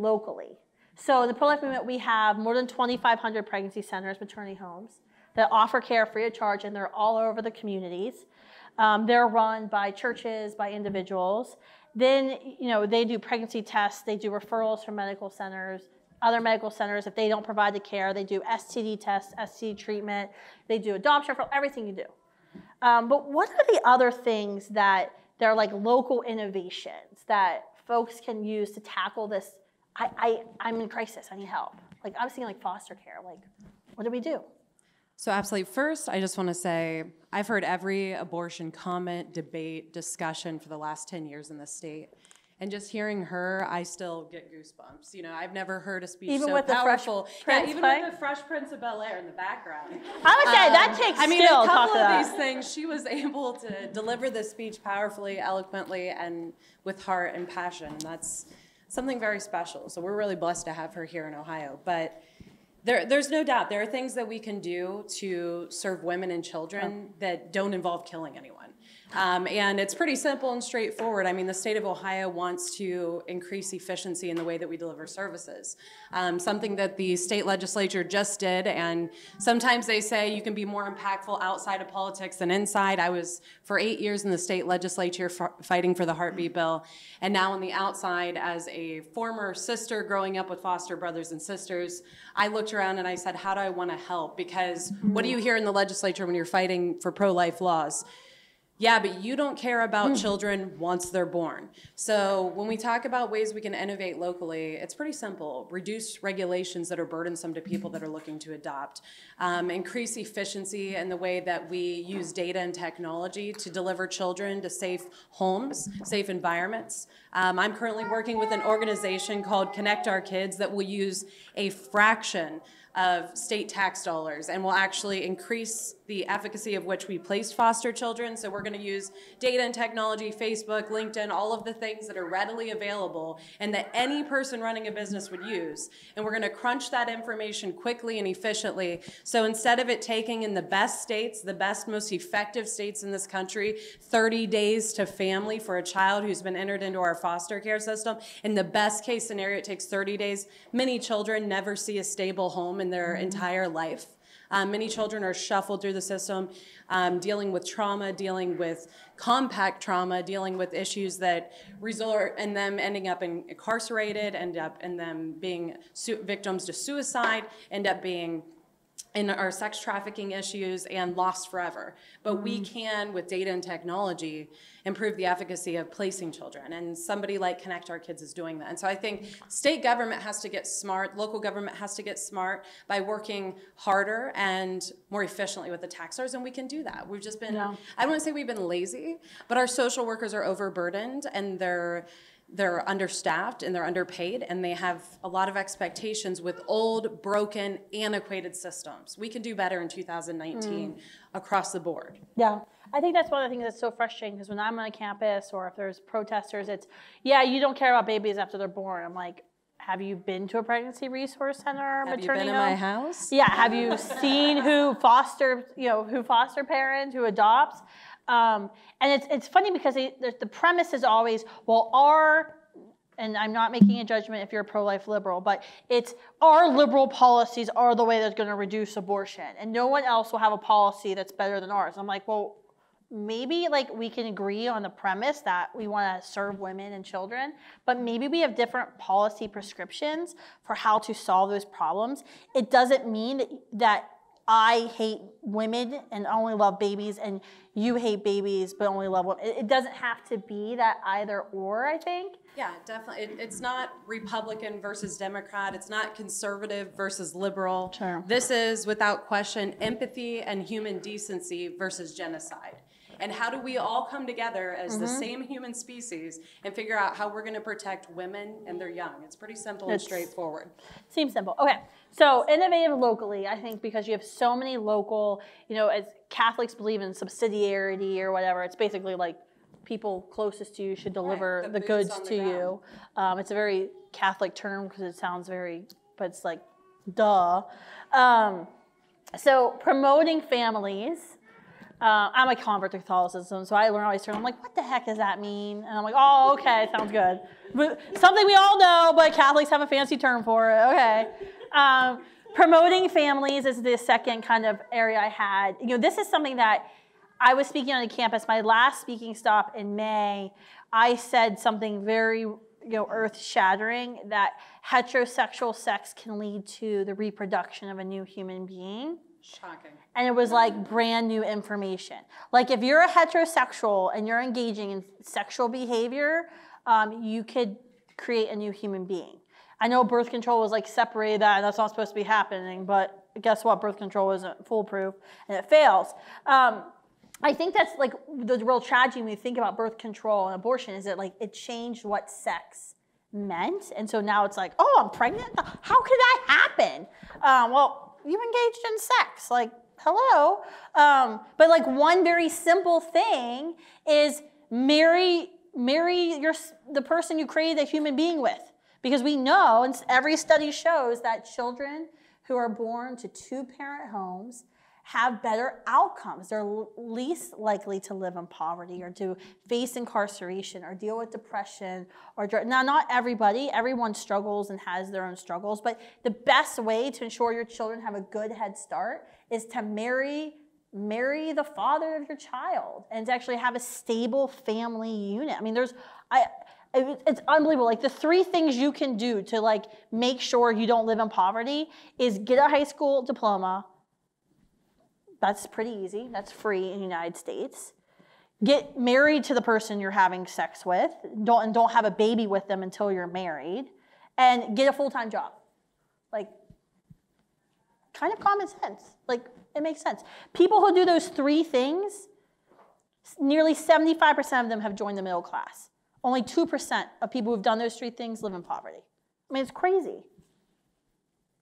locally. So in the pro-life movement, we have more than 2,500 pregnancy centers, maternity homes, that offer care free of charge, and they're all over the communities. They're run by churches, by individuals. Then, they do pregnancy tests, they do referrals from medical centers, other medical centers. If they don't provide the care, they do STD tests, STD treatment, they do adoption, for everything you do. But what are the other things that they're like local innovations that folks can use to tackle this? I'm in crisis, I need help. Like, I was thinking foster care, what do we do? So absolutely. First, I just want to say, I've heard every abortion comment, debate, discussion for the last 10 years in this state. And just hearing her, I still get goosebumps. I've never heard a speech even so with powerful. Even with the Fresh Prince of Bel-Air in the background. I would say that takes skill. A couple of these things, she was able to deliver the speech powerfully, eloquently, and with heart and passion. And that's something very special. So we're really blessed to have her here in Ohio. But there's no doubt there are things that we can do to serve women and children that don't involve killing anyone. And it's pretty simple and straightforward. I mean, the state of Ohio wants to increase efficiency in the way that we deliver services. Something that the state legislature just did, and sometimes they say you can be more impactful outside of politics than inside. I was for 8 years in the state legislature fighting for the heartbeat bill, and now on the outside as a former sister growing up with foster brothers and sisters, I looked around and I said, how do I want to help? Because what do you hear in the legislature when you're fighting for pro-life laws? Yeah, but you don't care about children once they're born. So when we talk about ways we can innovate locally, it's pretty simple. Reduce regulations that are burdensome to people that are looking to adopt. Increase efficiency in the way that we use data and technology to deliver children to safe homes, safe environments. I'm currently working with an organization called Connect Our Kids that will use a fraction of state tax dollars and will actually increase the efficacy of which we place foster children. So we're going to use data and technology, Facebook, LinkedIn, all of the things that are readily available and that any person running a business would use. And we're going to crunch that information quickly and efficiently. So instead of it taking in the best states, the best, most effective states in this country, 30 days to family for a child who's been entered into our foster care system, in the best case scenario, it takes 30 days. Many children never see a stable home in their entire life. Many children are shuffled through the system, dealing with trauma, dealing with compact trauma, dealing with issues that result in them ending up incarcerated, end up in them being victims to suicide, end up being in our sex trafficking issues and lost forever. But we can, with data and technology, improve the efficacy of placing children. And somebody like Connect Our Kids is doing that. And so I think state government has to get smart, local government has to get smart by working harder and more efficiently with the tax dollars, and we can do that. We've just been, I don't want to say we've been lazy, but our social workers are overburdened, and they're understaffed and they're underpaid, and they have a lot of expectations with old, broken, antiquated systems. We can do better in 2019 across the board. Yeah, I think that's one of the things that's so frustrating, because when I'm on a campus or if there's protesters, it's, yeah, you don't care about babies after they're born. I'm like, have you been to a pregnancy resource center? Have you been in my house? Yeah, have you seen who foster parents, who adopts? And it's funny because the premise is always, well, and I'm not making a judgment if you're a pro-life liberal, but it's our liberal policies are the way that's going to reduce abortion, and no one else will have a policy that's better than ours. I'm like, well, maybe like we can agree on the premise that we want to serve women and children, but maybe we have different policy prescriptions for how to solve those problems. It doesn't mean that I hate women and only love babies, and you hate babies but only love women. It doesn't have to be that either or, I think. Yeah, definitely. It's not Republican versus Democrat. It's not conservative versus liberal. Sure. This is, without question, empathy and human decency versus genocide. And how do we all come together as the same human species and figure out how we're going to protect women and their young? It's pretty simple and straightforward. Seems simple. Okay, so innovative locally, I think, because you have so many local, as Catholics believe in subsidiarity or whatever, it's basically like people closest to you should deliver the goods to you. It's a very Catholic term because it sounds but it's like, duh. So promoting families. I'm a convert to Catholicism, so I learn all these terms. I'm like, what the heck does that mean? And I'm like, oh, okay, sounds good. Something we all know, but Catholics have a fancy term for it. Okay. Promoting families is the second kind of area I had. This is something that I was speaking on a campus. My last speaking stop in May, I said something very earth-shattering, that heterosexual sex can lead to the reproduction of a new human being. Shocking. And it was like brand new information. Like if you're a heterosexual and you're engaging in sexual behavior, you could create a new human being. I know birth control was like separated that, and that's not supposed to be happening, but guess what? Birth control isn't foolproof, and it fails. I think that's like the real tragedy when you think about birth control and abortion, is that like it changed what sex meant. And so now it's like, oh, I'm pregnant? How could that happen? Well, you engaged in sex, like, hello. But like one very simple thing is marry the person you created a human being with. Because we know, and every study shows, that children who are born to two-parent homes have better outcomes. They're least likely to live in poverty or to face incarceration or deal with depression or now, not everybody. Everyone struggles and has their own struggles, but the best way to ensure your children have a good head start is to marry the father of your child and to actually have a stable family unit. I mean, it's unbelievable. Like the three things you can do to like make sure you don't live in poverty is get a high school diploma. That's pretty easy. That's free in the United States. Get married to the person you're having sex with. Don't have a baby with them until you're married. And get a full-time job. Like, kind of common sense. Like, it makes sense. People who do those three things, nearly 75% of them have joined the middle class. Only 2% of people who've done those three things live in poverty. I mean, it's crazy.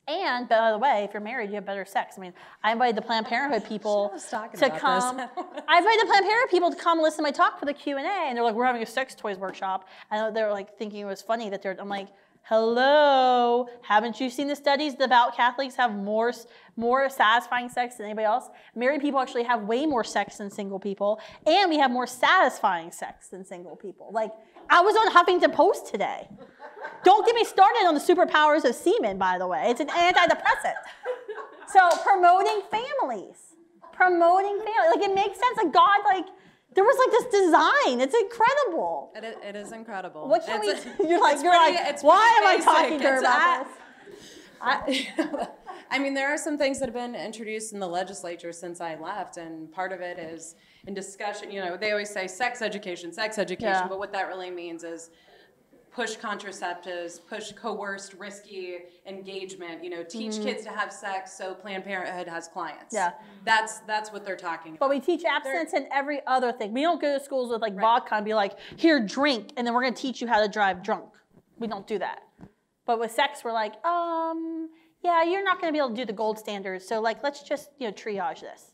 And, by the way, if you're married, you have better sex. I mean, I invited the Planned Parenthood people to come. I invited the Planned Parenthood people to come listen to my talk for the Q&A, and they're like, we're having a sex toys workshop. And they're like thinking it was funny that I'm like, hello, haven't you seen the studies? Devout Catholics have more satisfying sex than anybody else. Married people actually have way more sex than single people, and we have more satisfying sex than single people. Like, I was on Huffington Post today. Don't get me started on the superpowers of semen, by the way. It's an antidepressant. So promoting families. Like it makes sense. Like God, like there was like this design. It's incredible. It is incredible. What can You're like, why am I talking to her about this? I mean, there are some things that have been introduced in the legislature since I left, and part of it is in discussion. You know, they always say sex education, but what that really means is push contraceptives, push coerced, risky engagement, you know, teach kids to have sex so Planned Parenthood has clients. Yeah. That's what they're talking about. But we teach abstinence and every other thing. We don't go to schools with like vodka and be like, here, drink, and then we're going to teach you how to drive drunk. We don't do that. But with sex, we're like, yeah, you're not going to be able to do the gold standards. So like, let's just, you know, triage this.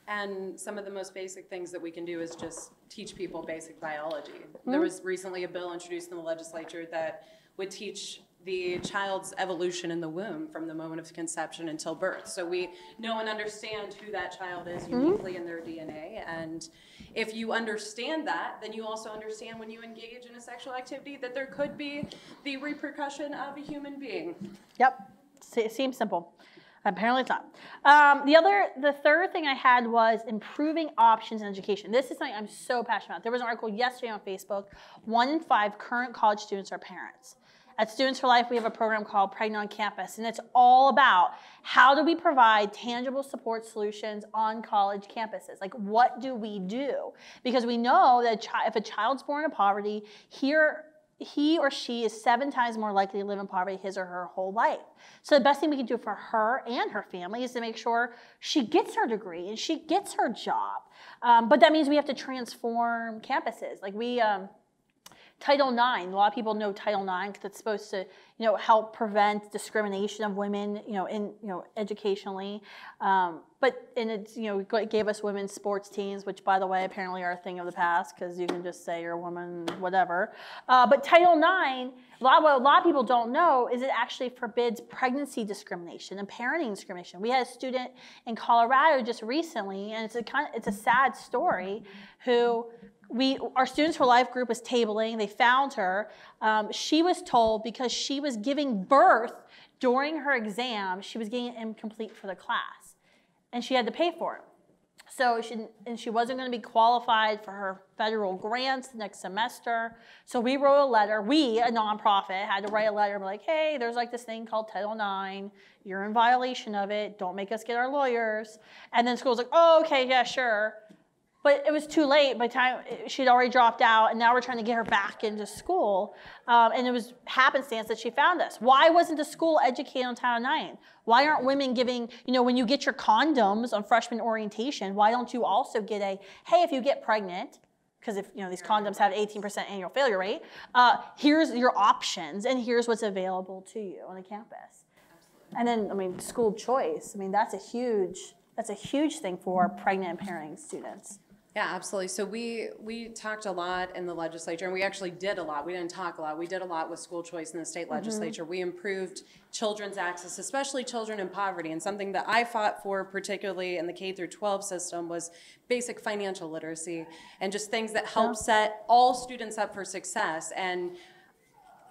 And some of the most basic things that we can do is just teach people basic biology. There was recently a bill introduced in the legislature that would teach the child's evolution in the womb from the moment of conception until birth. So we know and understand who that child is uniquely in their DNA. And if you understand that, then you also understand when you engage in a sexual activity that there could be the repercussion of a human being. Yep, it seems simple. Apparently it's not. The third thing I had was improving options in education. This is something I'm so passionate about. There was an article yesterday on Facebook. 1 in 5 current college students are parents. At Students for Life, we have a program called Pregnant on Campus, and it's all about how do we provide tangible support solutions on college campuses? Like, what do we do? Because we know that if a child's born in poverty, he or she is 7 times more likely to live in poverty his or her whole life. So the best thing we can do for her and her family is to make sure she gets her degree and she gets her job. But that means we have to transform campuses. Like Title IX, a lot of people know Title IX because it's supposed to, you know, help prevent discrimination of women, educationally. And it's, it gave us women's sports teams, which, by the way, apparently are a thing of the past because you can just say you're a woman, whatever. But Title IX, what a lot of people don't know is it actually forbids pregnancy discrimination and parenting discrimination. We had a student in Colorado just recently, and it's a sad story, who our Students for Life group was tabling. They found her. She was told because she was giving birth during her exam, she was getting it incomplete for the class, and she had to pay for it. So she wasn't going to be qualified for her federal grants next semester. So we wrote a letter. We, a nonprofit, had to write a letter and be like, hey, there's like this thing called Title IX. You're in violation of it. Don't make us get our lawyers. And then school's like, oh, okay, yeah, sure. But it was too late by the time she'd already dropped out, and now we're trying to get her back into school. And it was happenstance that she found us. Why wasn't the school educated on Title IX? Why aren't women giving, when you get your condoms on freshman orientation, why don't you also get hey, if you get pregnant, because if these condoms have 18% annual failure rate, here's your options, and here's what's available to you on the campus. Absolutely. And then, school choice. That's a huge thing for pregnant and parenting students. Yeah, absolutely. So we talked a lot in the legislature, and we actually did a lot. We didn't talk a lot. We did a lot with school choice in the state legislature. We improved children's access, especially children in poverty. And something that I fought for, particularly in the K through 12 system, was basic financial literacy and just things that help set all students up for success. And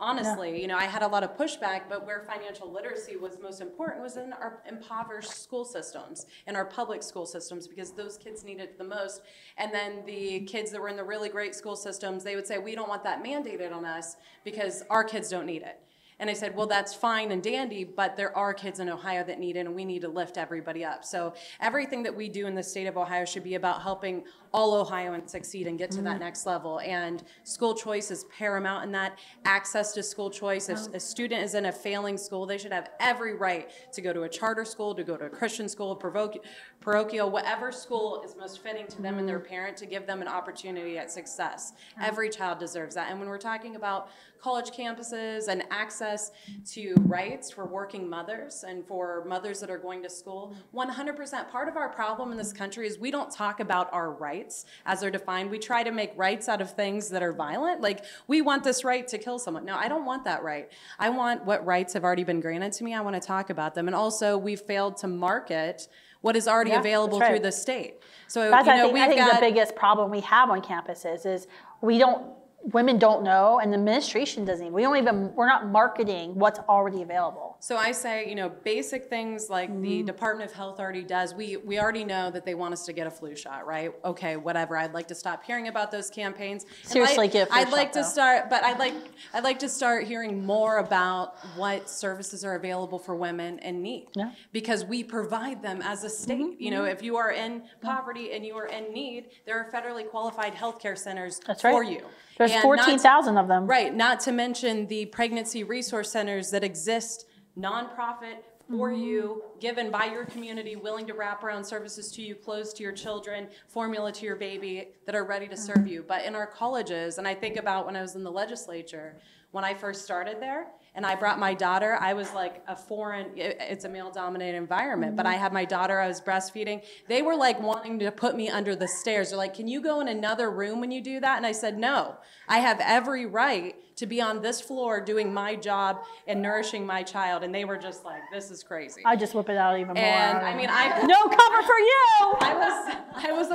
honestly, I had a lot of pushback, but where financial literacy was most important was in our impoverished school systems, in our public school systems, because those kids needed it the most. And then the kids that were in the really great school systems, they would say, we don't want that mandated on us because our kids don't need it. And I said, well, that's fine and dandy, but there are kids in Ohio that need it, and we need to lift everybody up. So everything that we do in the state of Ohio should be about helping all Ohioans succeed and get to that next level. And school choice is paramount in that. Access to school choice. If a student is in a failing school, they should have every right to go to a charter school, to go to a Christian school, parochial, whatever school is most fitting to them and their parent, to give them an opportunity at success. Every child deserves that. And when we're talking about college campuses and access to rights for working mothers and for mothers that are going to school, 100% part of our problem in this country is we don't talk about our rights as they're defined. We try to make rights out of things that are violent. Like, we want this right to kill someone. No, I don't want that right. I want what rights have already been granted to me. I want to talk about them. And also, we've failed to market what is already available through the state. So, I think the biggest problem we have on campuses is women don't know, and the administration doesn't even, we're not marketing what's already available. So I say, you know, basic things like the Department of Health already does. We already know that they want us to get a flu shot, right? Okay, whatever. I'd like to stop hearing about those campaigns. Seriously, get a flu I'd shot, like to though. start, but I'd like to start hearing more about what services are available for women in need. Yeah. Because we provide them as a state. You know, if you are in poverty and you are in need, there are federally qualified healthcare centers That's right. for you. There's And 14,000 of them. Right, not to mention the pregnancy resource centers that exist, nonprofit for you, given by your community, willing to wrap around services to you, clothes to your children, formula to your baby, that are ready to serve you. But in our colleges, and I think about when I was in the legislature, when I first started there, and I brought my daughter, I was like a foreign, it's a male-dominated environment, but I had my daughter, I was breastfeeding. They were like wanting to put me under the stairs. They're like, can you go in another room when you do that? And I said, no, I have every right to be on this floor doing my job and nourishing my child. And they were just like, this is crazy. I just whip it out even more. And I mean, no cover for you. I was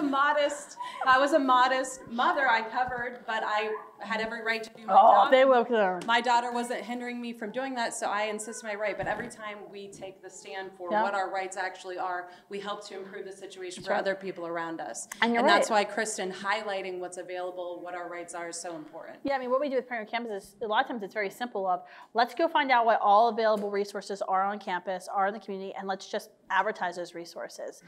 a modest mother. I covered, but I had every right to do my job. They will learn. My daughter wasn't hindering me from doing that, so I insist my right. But every time we take the stand for what our rights actually are, we help to improve the situation for other people around us. And that's why, Kristan, highlighting what's available, what our rights are, is so important. Yeah, I mean, what we do with Parent Campus is a lot of times it's very simple of, let's go find out what all available resources are on campus, are in the community, and let's just advertise those resources.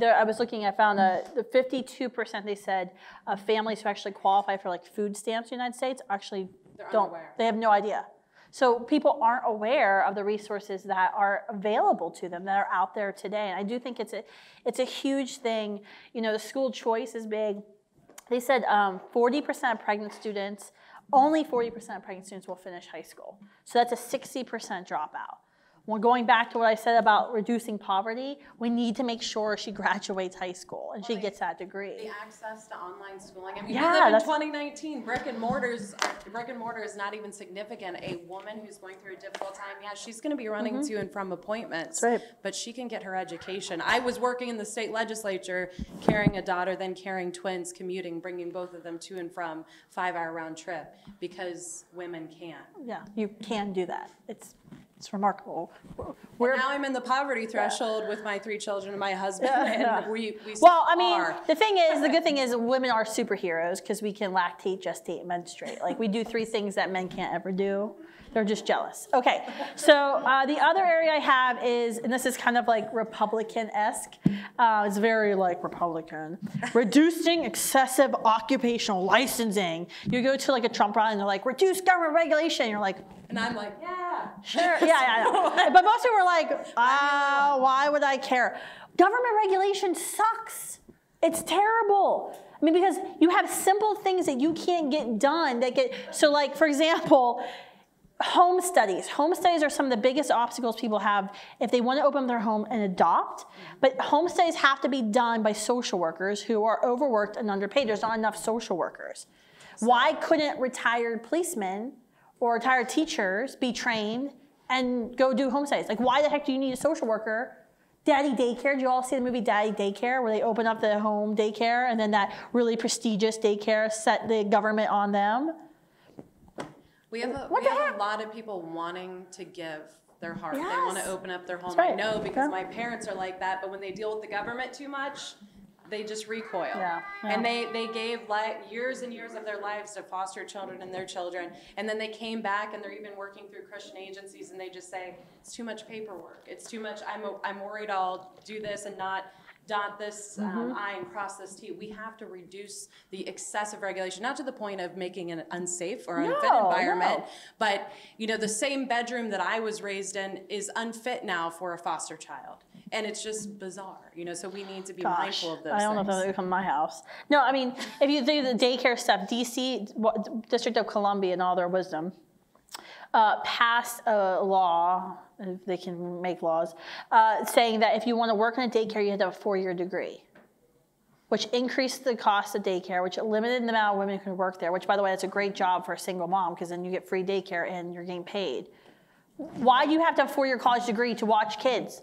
I was looking, I found the 52% they said of families who actually qualify for like food stamps in the United States actually don't, they have no idea. So people aren't aware of the resources that are available to them, that are out there today. And I do think it's a huge thing. You know, the school choice is big. They said 40% of pregnant students, only 40% of pregnant students will finish high school. So that's a 60% dropout. Well, going back to what I said about reducing poverty, we need to make sure she graduates high school and she gets that degree. The access to online schooling. I mean, Yeah, we live in 2019. Brick and mortar is not even significant. A woman who's going through a difficult time, yeah, she's going to be running to and from appointments. That's right. But she can get her education. I was working in the state legislature, carrying a daughter, then carrying twins, commuting, bringing both of them to and from 5-hour round trip because women can. Yeah, you can do that. It's remarkable. Now I'm in the poverty threshold with my 3 children and my husband, and we well, I mean, are. the good thing is women are superheroes because we can lactate, gestate, menstruate. Like we do 3 things that men can't ever do. They're just jealous. Okay, so the other area I have is, and this is kind of like Republican-esque. It's very like Republican. Reducing excessive occupational licensing. You go to like a Trump rally and they're like, reduce government regulation. And you're like, and I'm like, yeah. Sure, yeah, I know. But most people were like, why would I care? Government regulation sucks. It's terrible. I mean, because you have simple things that you can't get done so like, for example, home studies. Home studies are some of the biggest obstacles people have if they want to open their home and adopt. But home studies have to be done by social workers who are overworked and underpaid. There's not enough social workers. Why couldn't retired policemen or retired teachers be trained and go do home studies? Like, why the heck do you need a social worker? Daddy Daycare, did you all see the movie Daddy Daycare where they open up the home daycare and then that really prestigious daycare set the government on them? We have a lot of people wanting to give their heart. Yes. They want to open up their home. Right. I know because my parents are like that, but when they deal with the government too much, they just recoil. Yeah. And they gave years and years of their lives to foster children and their children. And then they came back and they're even working through Christian agencies and they just say, it's too much paperwork. It's too much. I'm worried I'll do this and not dot this I and cross this T. We have to reduce the excessive regulation, not to the point of making an unsafe or unfit environment, but the same bedroom that I was raised in is unfit now for a foster child. And it's just bizarre, so we need to be mindful of those I don't know if that would come to my house. No, I mean, if you do the daycare stuff, DC, District of Columbia in all their wisdom, passed a law, if they can make laws, saying that if you want to work in a daycare, you have to have a 4-year degree, which increased the cost of daycare, which limited the amount of women who can work there, which, by the way, that's a great job for a single mom because then you get free daycare and you're getting paid. Why do you have to have a 4-year college degree to watch kids?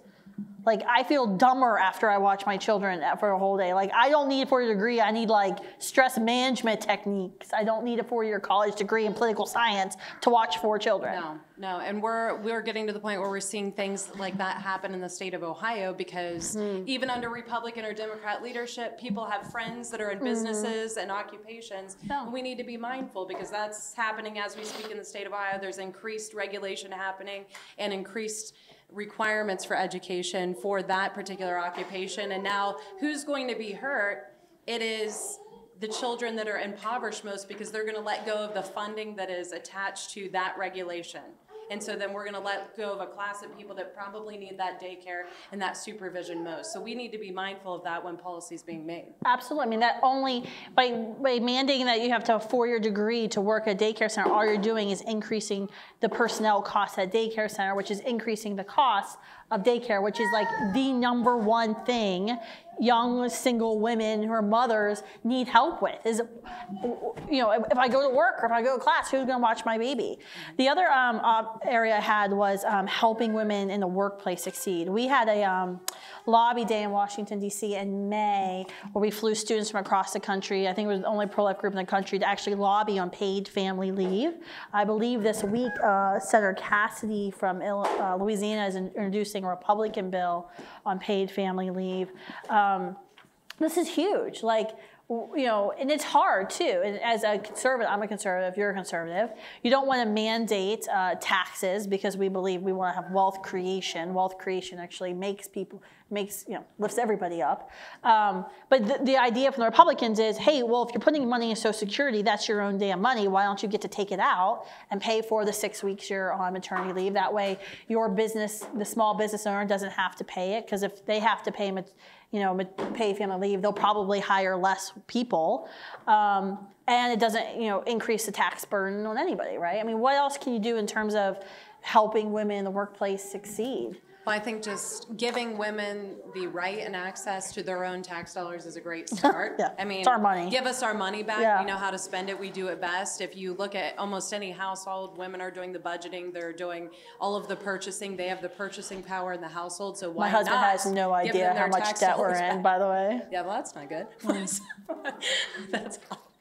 Like, I feel dumber after I watch my children for a whole day. Like, I don't need a 4-year degree. I need, like, stress management techniques. I don't need a 4-year college degree in political science to watch 4 children. No, and we're getting to the point where we're seeing things like that happen in the state of Ohio because even under Republican or Democrat leadership, people have friends that are in businesses and occupations. And we need to be mindful because that's happening as we speak in the state of Ohio. There's increased regulation happening and increased requirements for education for that particular occupation. And now who's going to be hurt? It is the children that are impoverished most because they're going to let go of the funding that is attached to that regulation. And so then we're going to let go of a class of people that probably need that daycare and that supervision most. So we need to be mindful of that when policy is being made. Absolutely. I mean, that only by mandating that you have to have a 4-year degree to work at a daycare center, all you're doing is increasing the personnel costs at daycare center, which is increasing the cost of daycare, which is like the #1 thing young single women who are mothers need help with is, you know, if I go to work or if I go to class, who's going to watch my baby? The other area I had was helping women in the workplace succeed. We had a lobby day in Washington, D.C. in May where we flew students from across the country. I think it was the only pro-life group in the country to actually lobby on paid family leave. I believe this week Senator Cassidy from Louisiana is introducing a Republican bill on paid family leave. This is huge. Like, you know, and it's hard too. And as a conservative, I'm a conservative, you're a conservative. You don't want to mandate taxes because we believe we want to have wealth creation. Wealth creation actually makes people, lifts everybody up. But the idea from the Republicans is, hey, well, if you're putting money in Social Security, that's your own damn money. Why don't you get to take it out and pay for the 6 weeks you're on maternity leave? That way your business, the small business owner doesn't have to pay it, because if they have to pay pay family leave, they'll probably hire less people. And it doesn't, increase the tax burden on anybody, right? I mean, what else can you do in terms of helping women in the workplace succeed? Well, I think just giving women the right and access to their own tax dollars is a great start. Yeah, I mean, it's our money. Give us our money back. Yeah. We know how to spend it. We do it best. If you look at almost any household, women are doing the budgeting. They're doing all of the purchasing. They have the purchasing power in the household. So why My husband not has no give idea them how their much tax debt we're dollars in, back? by the way. Yeah, well, that's not good. That's all.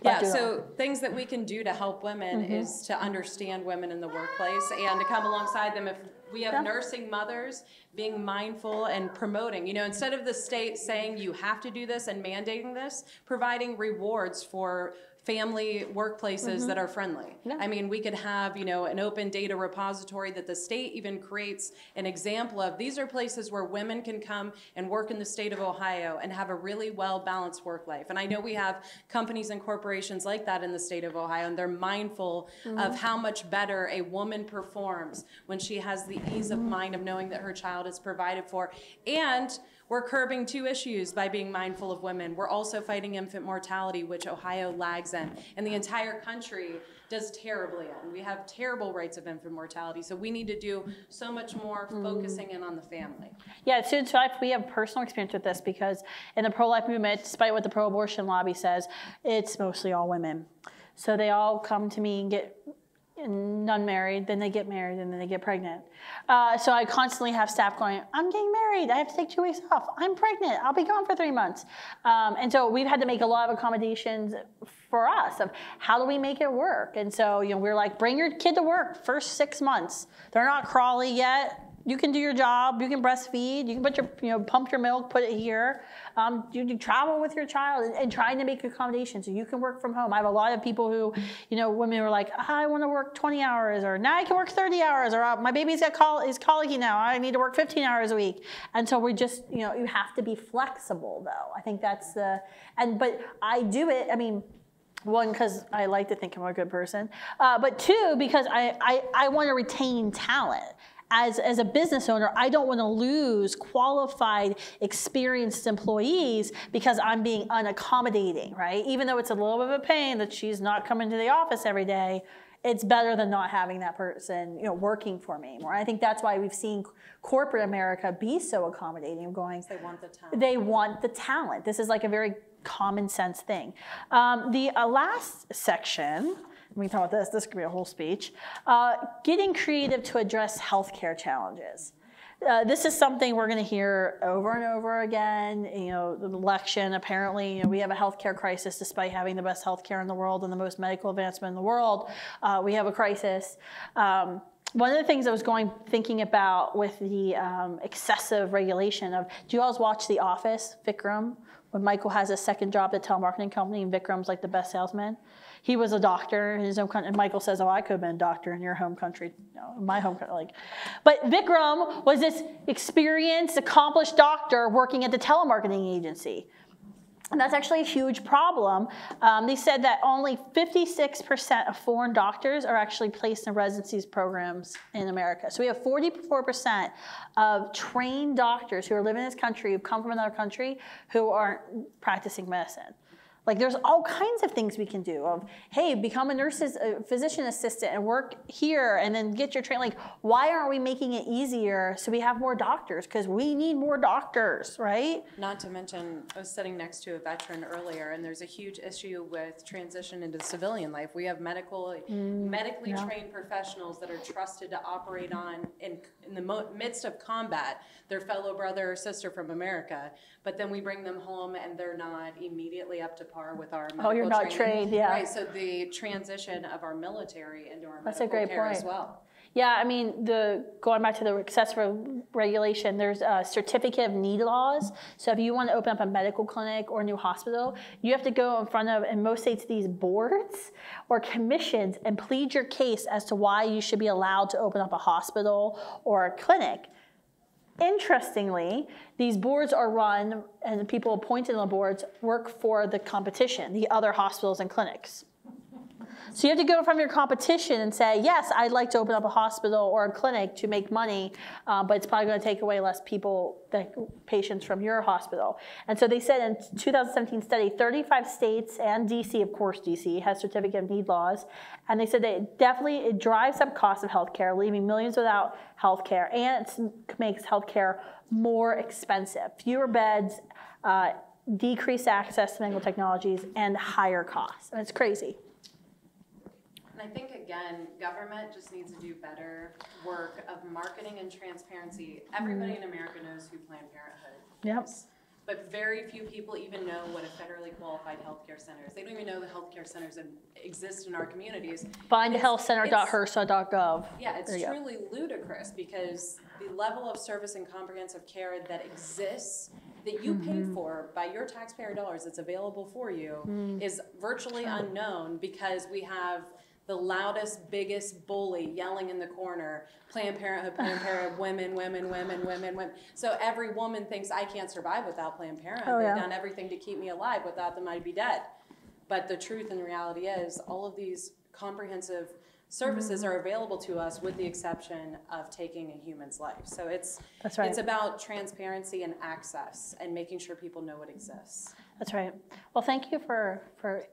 Yeah, so things that we can do to help women is to understand women in the workplace and to come alongside them. If we have nursing mothers, being mindful and promoting, instead of the state saying you have to do this and mandating this, providing rewards for family workplaces that are friendly. Yeah. I mean, we could have, an open data repository that the state even creates an example of. These are places where women can come and work in the state of Ohio and have a really well-balanced work life. And I know we have companies and corporations like that in the state of Ohio, and they're mindful of how much better a woman performs when she has the ease of mind of knowing that her child is provided for. And we're curbing 2 issues by being mindful of women. We're also fighting infant mortality, which Ohio lags in, and the entire country does terribly in. We have terrible rates of infant mortality, so we need to do so much more focusing in on the family. Yeah, so we have personal experience with this because in the pro-life movement, despite what the pro-abortion lobby says, it's mostly all women. So they all come to me and get unmarried, then they get married, and then they get pregnant. So I constantly have staff going, I'm getting married, I have to take 2 weeks off, I'm pregnant, I'll be gone for 3 months. And so we've had to make a lot of accommodations for us of how do we make it work. And so we're like, bring your kid to work first 6 months. They're not crawly yet. You can do your job, you can breastfeed, you can put your, pump your milk, put it here. You travel with your child and trying to make accommodations so you can work from home. I have a lot of people who, women who are like, I want to work 20 hours, or now I can work 30 hours, or my baby's is colicky now, I need to work 15 hours a week. And so we just, you have to be flexible though. I think that's but I do it, one, because I like to think I'm a good person, but 2, because I want to retain talent. As a business owner, I don't want to lose qualified, experienced employees because I'm being unaccommodating, right? Even though it's a little bit of a pain that she's not coming to the office every day, it's better than not having that person, working for me anymore. I think that's why we've seen corporate America be so accommodating, going, they want the talent. They want the talent. This is like a very common sense thing. The last section, we can talk about this could be a whole speech. Getting creative to address healthcare challenges. This is something we're going to hear over and over again. You know, the election, apparently, you know, we have a healthcare crisis despite having the best healthcare in the world and the most medical advancement in the world. We have a crisis. One of the things I was thinking about with the excessive regulation of, do you all watch The Office, Vikram? When Michael has a second job at a telemarketing company and Vikram's like the best salesman. He was a doctor in his own country, and Michael says, "Oh, I could have been a doctor in your home country, no, in my home country." Like, but Vikram was this experienced, accomplished doctor working at the telemarketing agency, and that's actually a huge problem. They said that only 56% of foreign doctors are actually placed in residencies programs in America. So we have 44% of trained doctors who are living in this country, who come from another country, who aren't practicing medicine. Like, there's all kinds of things we can do of, hey, become a physician assistant and work here and then get your training. Like, why aren't we making it easier so we have more doctors? Because we need more doctors, right? Not to mention, I was sitting next to a veteran earlier, and there's a huge issue with transition into civilian life. We have medically trained professionals that are trusted to operate on in the midst of combat, their fellow brother or sister from America, but then we bring them home and they're not immediately up to par with our medical you're not training. trained, yeah. Right, so the transition of our military into our That's a medical great care point. as well. Yeah, I mean, going back to the excessive regulation, there's a certificate of need laws. So if you want to open up a medical clinic or a new hospital, you have to go in front of, in most states, these boards or commissions and plead your case as to why you should be allowed to open up a hospital or a clinic. Interestingly, these boards are run, and the people appointed on the boards work for the competition, the other hospitals and clinics. So you have to go from your competition and say, yes, I'd like to open up a hospital or a clinic to make money, but it's probably going to take away less patients from your hospital. And so they said in 2017 study, 35 states and DC, of course DC, has certificate of need laws. And they said that it drives up costs of healthcare, leaving millions without healthcare, and it makes healthcare more expensive. Fewer beds, decreased access to medical technologies, and higher costs. And it's crazy. I think, again, government just needs to do better work of marketing and transparency. Everybody in America knows who Planned Parenthood is. But very few people even know what a federally qualified healthcare center is. They don't even know the healthcare centers that exist in our communities. Findhealthcenter.hrsa.gov. Yeah, it's truly ludicrous because the level of service and comprehensive care that exists that you pay for by your taxpayer dollars that's available for you is virtually unknown because we have the loudest, biggest bully yelling in the corner, Planned Parenthood, women, women, women, women, women. So every woman thinks I can't survive without Planned Parenthood. They've done everything to keep me alive. Without them, I'd be dead. But the truth and reality is all of these comprehensive services are available to us with the exception of taking a human's life. So it's about transparency and access and making sure people know what exists. That's right. Well, thank you for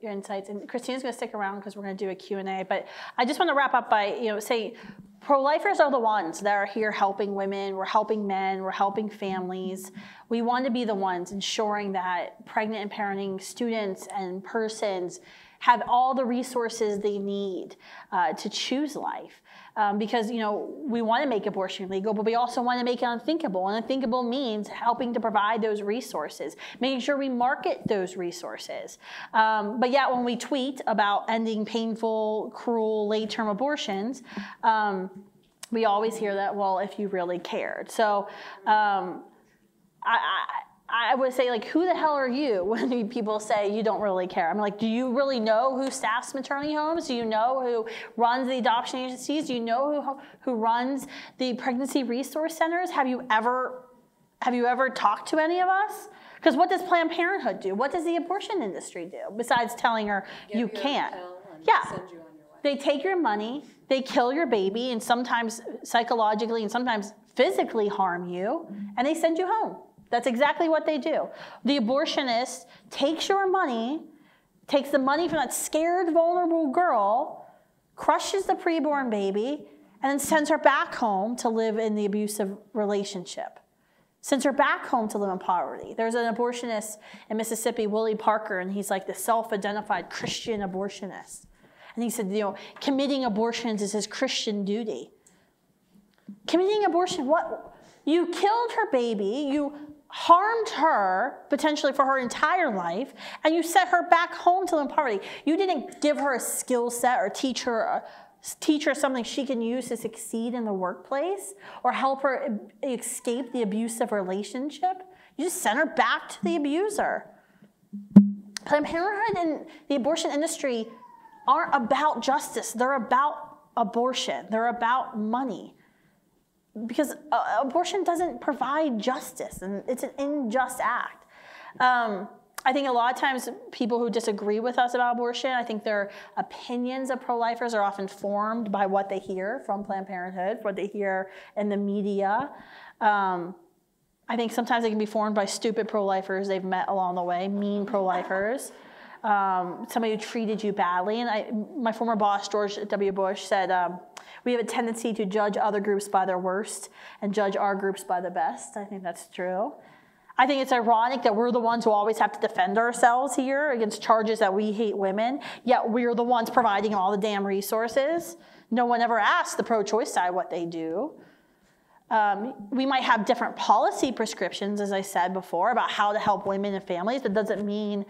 your insights. And Christina's going to stick around because we're going to do a Q&A. But I just want to wrap up by saying pro-lifers are the ones that are here helping women. We're helping men. We're helping families. We want to be the ones ensuring that pregnant and parenting students and persons have all the resources they need to choose life. Because, we want to make abortion legal, but we also want to make it unthinkable. And unthinkable means helping to provide those resources, making sure we market those resources. But yet when we tweet about ending painful, cruel, late-term abortions, we always hear that, well, if you really cared. So I would say, who the hell are you when people say you don't really care? I'm like, do you really know who staffs maternity homes? Do you know who runs the adoption agencies? Do you know who runs the pregnancy resource centers? Have you ever talked to any of us? Because what does Planned Parenthood do? What does the abortion industry do besides telling her you can't? Send you on your way. They take your money, they kill your baby, and sometimes psychologically and sometimes physically harm you, and they send you home. That's exactly what they do. The abortionist takes your money, takes the money from that scared, vulnerable girl, crushes the preborn baby, and then sends her back home to live in the abusive relationship. Sends her back home to live in poverty. There's an abortionist in Mississippi, Willie Parker, and he's like the self-identified Christian abortionist. And he said, committing abortions is his Christian duty. Committing abortion, what? You killed her baby, you harmed her, potentially for her entire life, and you sent her back home to live in poverty. You didn't give her a skill set or teach her something she can use to succeed in the workplace or help her escape the abusive relationship. You just sent her back to the abuser. Planned Parenthood and the abortion industry aren't about justice. They're about abortion. They're about money. Because abortion doesn't provide justice, and it's an unjust act. I think a lot of times people who disagree with us about abortion, I think their opinions of pro-lifers are often formed by what they hear from Planned Parenthood, what they hear in the media. I think sometimes they can be formed by stupid pro-lifers they've met along the way, mean pro-lifers, somebody who treated you badly. And my former boss, George W. Bush, said, we have a tendency to judge other groups by their worst and judge our groups by the best. I think that's true. I think it's ironic that we're the ones who always have to defend ourselves here against charges that we hate women, yet we're the ones providing all the damn resources. No one ever asks the pro-choice side what they do. We might have different policy prescriptions, as I said before, about how to help women and families. That doesn't mean,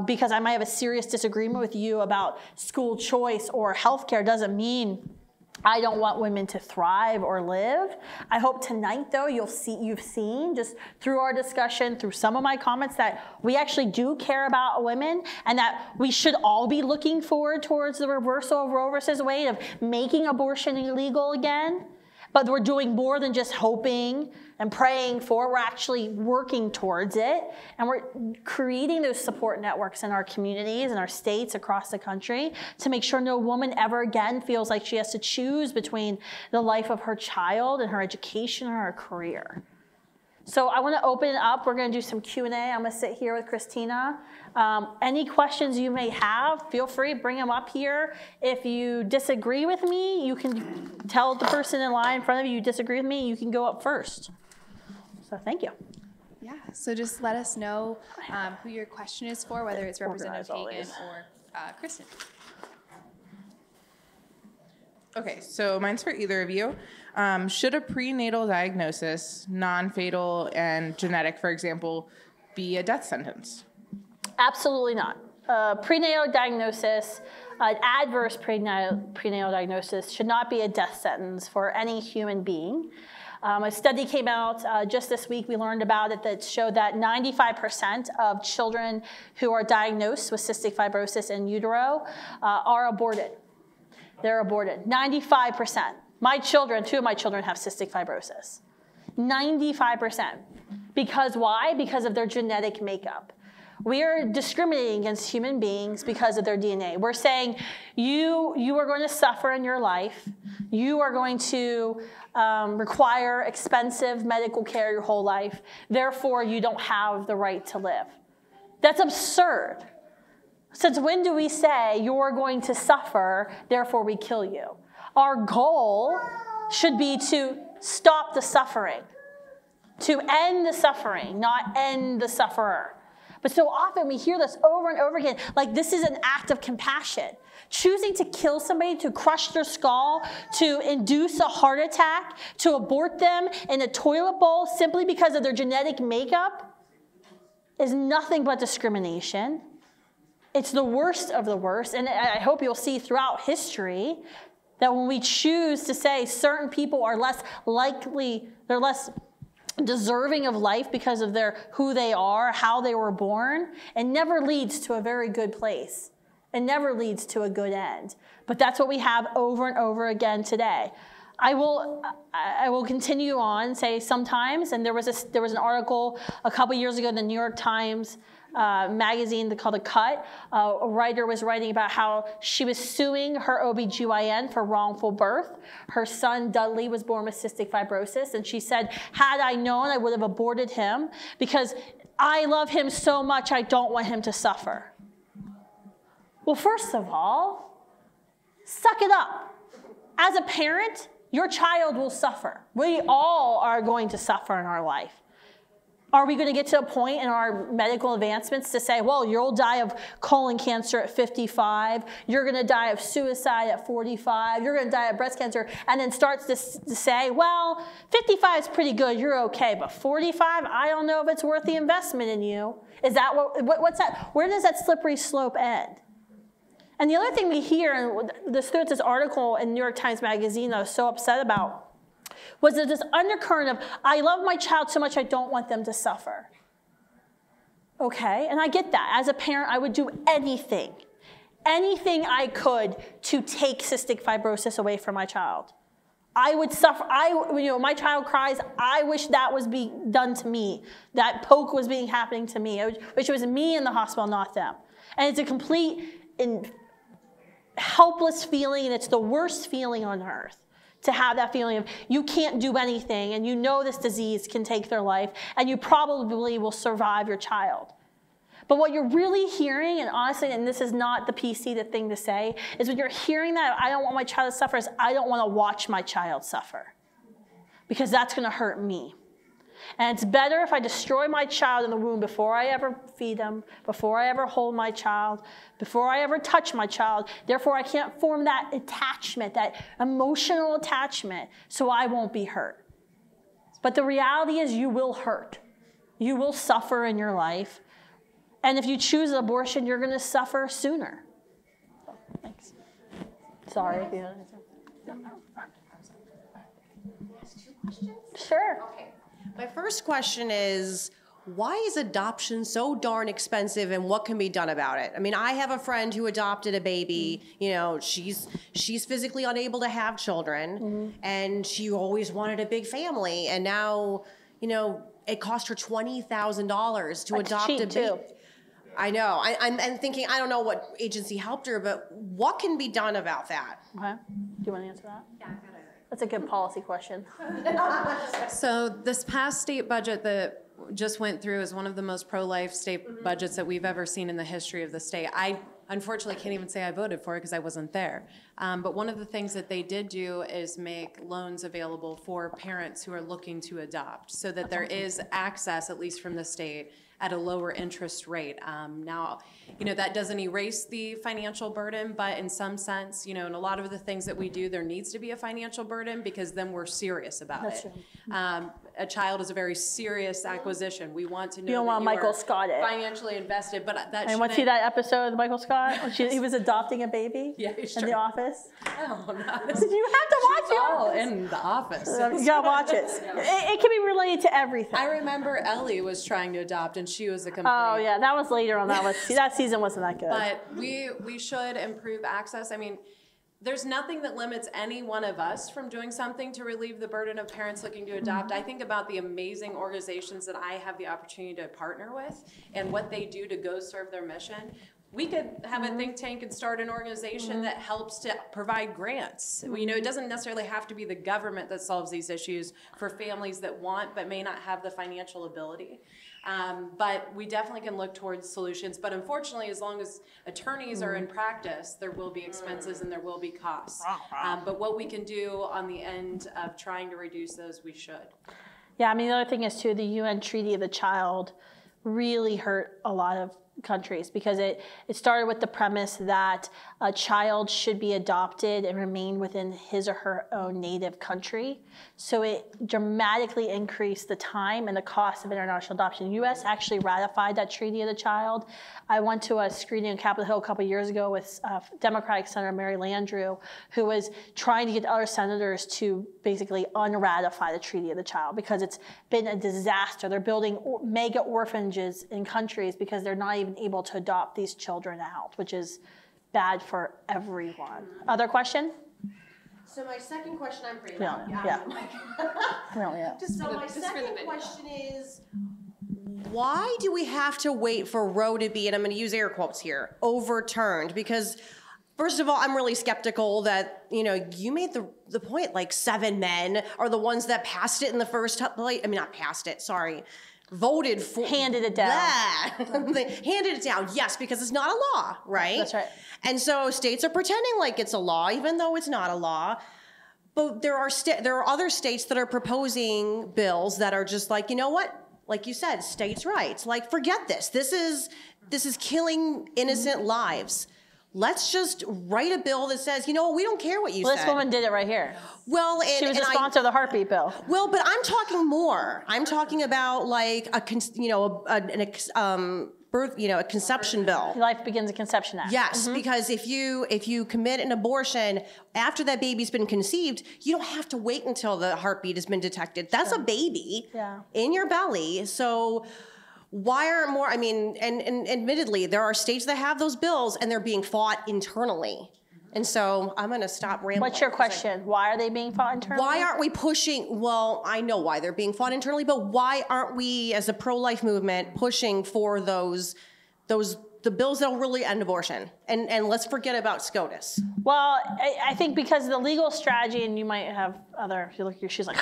because I might have a serious disagreement with you about school choice or healthcare, doesn't mean I don't want women to thrive or live. I hope tonight, though, you've seen just through our discussion, through some of my comments, that we actually do care about women and that we should all be looking forward towards the reversal of Roe versus Wade, of making abortion illegal again. But we're doing more than just hoping and praying for. We're actually working towards it. And we're creating those support networks in our communities and our states across the country to make sure no woman ever again feels like she has to choose between the life of her child and her education or her career. So I want to open it up. We're going to do some Q&A. I'm going to sit here with Christina. Any questions you may have, feel free, bring them up here. If you disagree with me, you can tell the person in line in front of you disagree with me. You can go up first. So thank you. Yeah, so just let us know who your question is for, whether it's Representative Hagan or Kristan. Okay, so mine's for either of you. Should a prenatal diagnosis, non-fatal and genetic, for example, be a death sentence? Absolutely not. Prenatal diagnosis, an adverse prenatal diagnosis should not be a death sentence for any human being. A study came out just this week, we learned about it, that showed that 95% of children who are diagnosed with cystic fibrosis in utero are aborted. They're aborted, 95%. My children, 2 of my children have cystic fibrosis. 95%. Because why? Because of their genetic makeup. We are discriminating against human beings because of their DNA. We're saying you are going to suffer in your life. You are going to require expensive medical care your whole life. Therefore, you don't have the right to live. That's absurd. Since when do we say you're going to suffer, therefore we kill you? Our goal should be to stop the suffering, to end the suffering, not end the sufferer. But so often we hear this over and over again, like this is an act of compassion. Choosing to kill somebody, to crush their skull, to induce a heart attack, to abort them in a toilet bowl simply because of their genetic makeup is nothing but discrimination. It's the worst of the worst. And I hope you'll see throughout history that when we choose to say certain people are less likely, they're less deserving of life because of who they are, how they were born, it never leads to a very good place. It never leads to a good end. But that's what we have over and over again today. I will continue on, say sometimes, and there was an article a couple years ago in the New York Times magazine called The Cut. A writer was writing about how she was suing her OBGYN for wrongful birth. Her son Dudley was born with cystic fibrosis, and she said, had I known, I would have aborted him because I love him so much I don't want him to suffer. Well, first of all, suck it up. As a parent, your child will suffer. We all are going to suffer in our life. Are we going to get to a point in our medical advancements to say, well, you'll die of colon cancer at 55, you're going to die of suicide at 45, you're going to die of breast cancer, and then starts to say, well, 55 is pretty good, you're okay, but 45, I don't know if it's worth the investment in you. Is that what's that? Where does that slippery slope end? And the other thing we hear, and this article in New York Times Magazine I was so upset about, was there this undercurrent of, I love my child so much I don't want them to suffer. Okay, and I get that. As a parent, I would do anything I could to take cystic fibrosis away from my child. I would suffer, my child cries, I wish that was being done to me, that poke was happening to me. I wish it was me in the hospital, not them. And it's a complete and helpless feeling, and it's the worst feeling on earth. To have that feeling of you can't do anything and you know this disease can take their life and you probably will survive your child. But what you're really hearing, and honestly, and this is not the PC thing to say, is when you're hearing that I don't want my child to suffer, is I don't want to watch my child suffer because that's going to hurt me. And it's better if I destroy my child in the womb before I ever feed them, before I ever hold my child, before I ever touch my child. Therefore, I can't form that attachment, that emotional attachment, so I won't be hurt. But the reality is you will hurt. You will suffer in your life. And if you choose an abortion, you're going to suffer sooner. Thanks. Sorry. If you Sure. Okay. My first question is, why is adoption so darn expensive and what can be done about it? I mean, I have a friend who adopted a baby. You know, she's physically unable to have children, and she always wanted a big family. And now, you know, it cost her $20,000 to adopt a baby. Too. I know. I'm thinking, I don't know what agency helped her, but what can be done about that? Okay. Do you want to answer that? Yeah, I've got it. That's a good policy question. So this past state budget that just went through is one of the most pro-life state budgets that we've ever seen in the history of the state. I unfortunately can't even say I voted for it because I wasn't there. But one of the things that they did do is make loans available for parents who are looking to adopt so that there is access, at least from the state, at a lower interest rate. Now, you know, that doesn't erase the financial burden, but in some sense, you know, in a lot of the things that we do, there needs to be a financial burden because then we're serious about That's it. True. A child is a very serious acquisition. We want to know you don't want Michael Scott financially invested, but that and see that episode of Michael Scott? He was adopting a baby in The Office? No, not you have to watch it. all in The Office. You gotta watch it. It can be related to everything. I remember Ellie was trying to adopt, and she was a complete... Oh, yeah, that was later on. That season wasn't that good. But we should improve access. I mean, there's nothing that limits any one of us from doing something to relieve the burden of parents looking to adopt. I think about the amazing organizations that I have the opportunity to partner with and what they do to go serve their mission. We could have a think tank and start an organization that helps to provide grants. You know, it doesn't necessarily have to be the government that solves these issues for families that want but may not have the financial ability. But we definitely can look towards solutions. But unfortunately, as long as attorneys are in practice, there will be expenses and there will be costs. But what we can do on the end of trying to reduce those, we should. Yeah, I mean, the other thing is, too, the UN Treaty of the Child really hurt a lot of countries because it started with the premise that a child should be adopted and remain within his or her own native country. So it dramatically increased the time and the cost of international adoption. The U.S. actually ratified that Treaty of the Child. I went to a screening on Capitol Hill a couple of years ago with Democratic Senator Mary Landrieu, who was trying to get other senators to basically unratify the Treaty of the Child because it's been a disaster. They're building mega orphanages in countries because they're not even able to adopt these children out, which is bad for everyone. Other question? So my second question, I'm pretty loud. So my second question is, why do we have to wait for Roe to be, and I'm going to use air quotes here, overturned? Because first of all, I'm really skeptical that, you know, you made the point, like 7 men are the ones that passed it in the first place. I mean, not passed it, sorry. Voted for. Handed it down. They handed it down, yes, because it's not a law, right? That's right. And so states are pretending like it's a law, even though it's not a law. But there are other states that are proposing bills that are just like, you know what? like you said, states' rights. Like, forget this. This is killing innocent lives. Let's just write a bill that says, you know, we don't care what you said. This woman did it right here. Well, and, she was the sponsor of the heartbeat bill. Well, but I'm talking more. I'm talking about like a conception bill. Life Begins at Conception Act. Yes, because if you commit an abortion after that baby's been conceived, you don't have to wait until the heartbeat has been detected. That's a baby in your belly. So why aren't more, I mean, and admittedly, there are states that have those bills and they're being fought internally. And so I'm going to stop rambling. What's your question? Why are they being fought internally? Why aren't we pushing, well, I know why they're being fought internally, but why aren't we as a pro-life movement pushing for the bills that will really end abortion? And let's forget about SCOTUS. Well, I think because the legal strategy, and you might have other, if you look at your shoes like,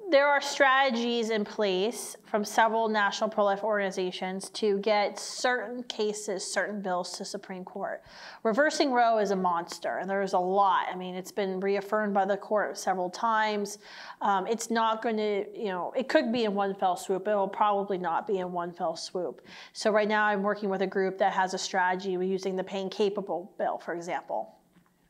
there are strategies in place from several national pro-life organizations to get certain cases, certain bills to Supreme Court. Reversing Roe is a monster, and there's a lot. I mean, it's been reaffirmed by the court several times. It's not going to, it could be in one fell swoop, but it will probably not be in one fell swoop. So right now I'm working with a group that has a strategy using the pain capable bill, for example.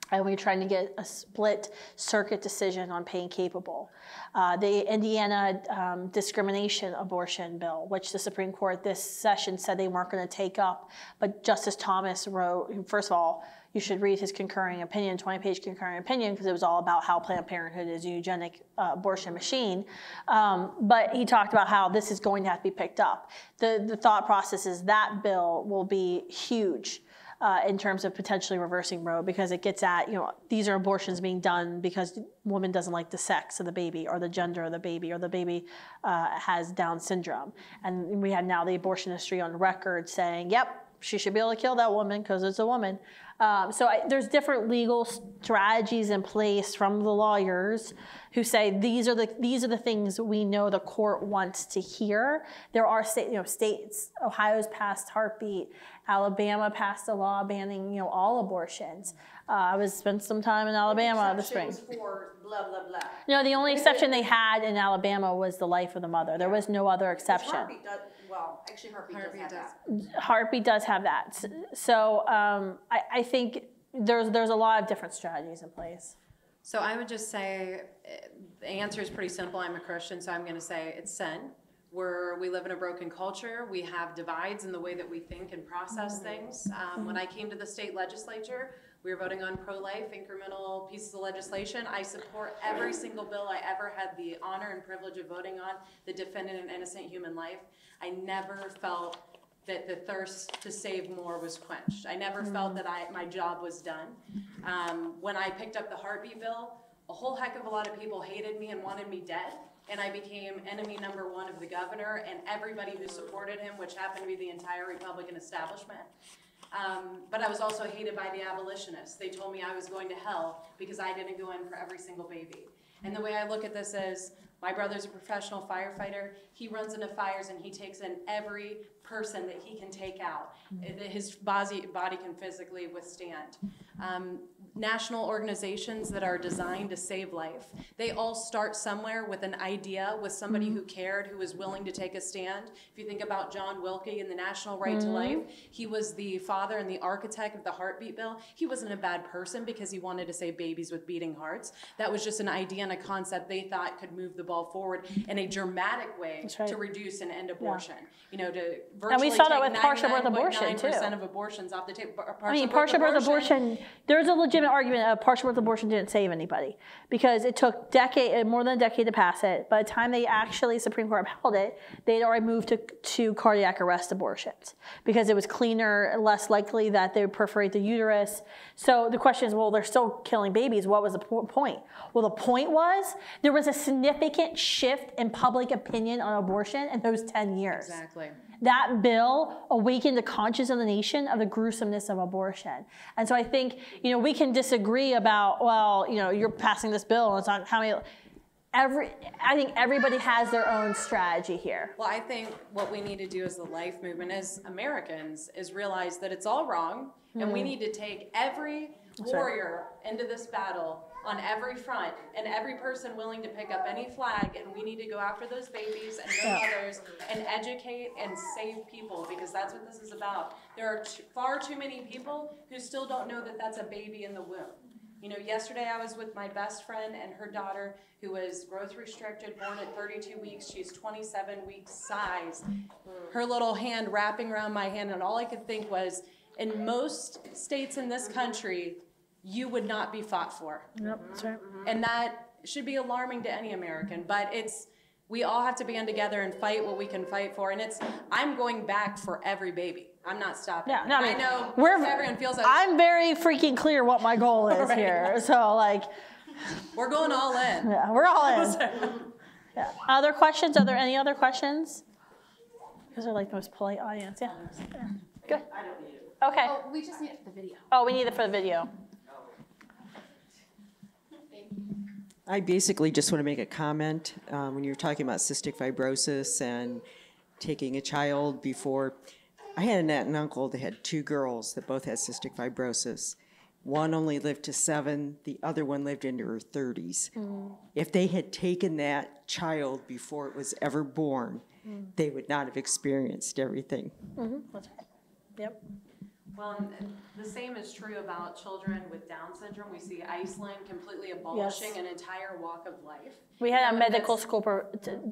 And we're trying to get a split circuit decision on pain capable. The Indiana discrimination abortion bill, which the Supreme Court this session said they weren't going to take up, but Justice Thomas wrote, first of all, you should read his concurring opinion, 20-page concurring opinion, because it was all about how Planned Parenthood is a eugenic abortion machine. But he talked about how this is going to have to be picked up. The thought process is that bill will be huge. In terms of potentially reversing Roe, because it gets at, these are abortions being done because the woman doesn't like the sex of the baby or the gender of the baby or the baby has Down syndrome. And we have now the abortion industry on record saying, yep, she should be able to kill that woman because it's a woman. There's different legal strategies in place from the lawyers who say these are the things we know the court wants to hear. There are states, Ohio's passed heartbeat, Alabama passed a law banning all abortions. I spent some time in Alabama this spring. For blah, blah, blah. No, the only exception they had in Alabama was the life of the mother. There was no other exception. Heartbeat does have that. Heartbeat does have that. So I think there's a lot of different strategies in place. So I would just say the answer is pretty simple. I'm a Christian, so I'm going to say it's sin. We live in a broken culture. We have divides in the way that we think and process things. When I came to the state legislature, we were voting on pro-life, incremental pieces of legislation. I support every single bill I ever had the honor and privilege of voting on that defended an innocent human life. I never felt that the thirst to save more was quenched. I never felt that my job was done. When I picked up the heartbeat bill, a whole heck of a lot of people hated me and wanted me dead. And I became enemy number one of the governor and everybody who supported him, which happened to be the entire Republican establishment. But I was also hated by the abolitionists. They told me I was going to hell because I didn't go in for every single baby. And the way I look at this is, my brother's a professional firefighter. He runs into fires and he takes in every person that he can take out, that his body can physically withstand. National organizations that are designed to save life, they all start somewhere with an idea, with somebody who cared, who was willing to take a stand. If you think about John Wilkie and the National Right to Life, he was the father and the architect of the heartbeat bill. He wasn't a bad person because he wanted to save babies with beating hearts. That was just an idea and a concept they thought could move the ball forward in a dramatic way to reduce and end abortion. To virtually and we saw that with partial birth abortion too. 99% of abortions off the table. Partial birth abortion, there's a legitimate argument of partial birth abortion didn't save anybody because it took more than a decade to pass it. By the time they actually, Supreme Court upheld it, they'd already moved to cardiac arrest abortions because it was cleaner, less likely that they would perforate the uterus. So the question is, well, they're still killing babies. What was the point? Well, the point was there was a significant shift in public opinion on abortion in those 10 years. Exactly. That bill awakened the conscience of the nation of the gruesomeness of abortion. And so I think, we can disagree about, well, you're passing this bill and it's not how many. I think everybody has their own strategy here. Well, I think what we need to do as the life movement, as Americans, is realize that it's all wrong, and we need to take every warrior into this battle on every front, and every person willing to pick up any flag, and we need to go after those babies and their mothers and educate and save people, because that's what this is about. There are far too many people who still don't know that that's a baby in the womb. You know, yesterday I was with my best friend and her daughter, who was growth restricted, born at 32 weeks. She's 27 weeks size. Her little hand wrapping around my hand, and all I could think was, in most states in this country, you would not be fought for. Yep, that's right. And that should be alarming to any American, but we all have to band together and fight what we can fight for. And I'm going back for every baby. I'm not stopping. Yeah, no, I mean, I know everyone feels like I'm very freaking clear what my goal is here. So like, we're going all in. yeah, we're all in. Yeah. Other questions? Are there any other questions? Because they're like the most polite audience. Yeah. Good. Okay. Oh, we just need it for the video. Oh, we need it for the video. I basically just want to make a comment when you're talking about cystic fibrosis and taking a child before. I had an aunt and uncle that had 2 girls that both had cystic fibrosis. One only lived to 7, the other one lived into her 30s. If they had taken that child before it was ever born, they would not have experienced everything. That's right. Yep. Well, and the same is true about children with Down syndrome. We see Iceland completely abolishing an entire walk of life. We had a medical school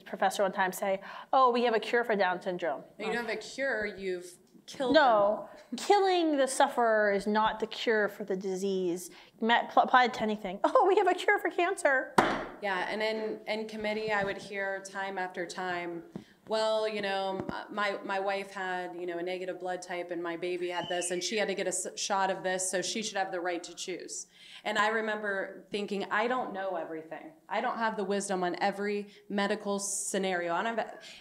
professor one time say, "Oh, we have a cure for Down syndrome." You don't have a cure, you've killed No, killing the sufferer is not the cure for the disease. Applied to anything. Oh, we have a cure for cancer. Yeah, and in committee, I would hear time after time, well, you know, my wife had, you know, a negative blood type, and my baby had this, and she had to get a shot of this, so she should have the right to choose. And I remember thinking, I don't know everything. I don't have the wisdom on every medical scenario.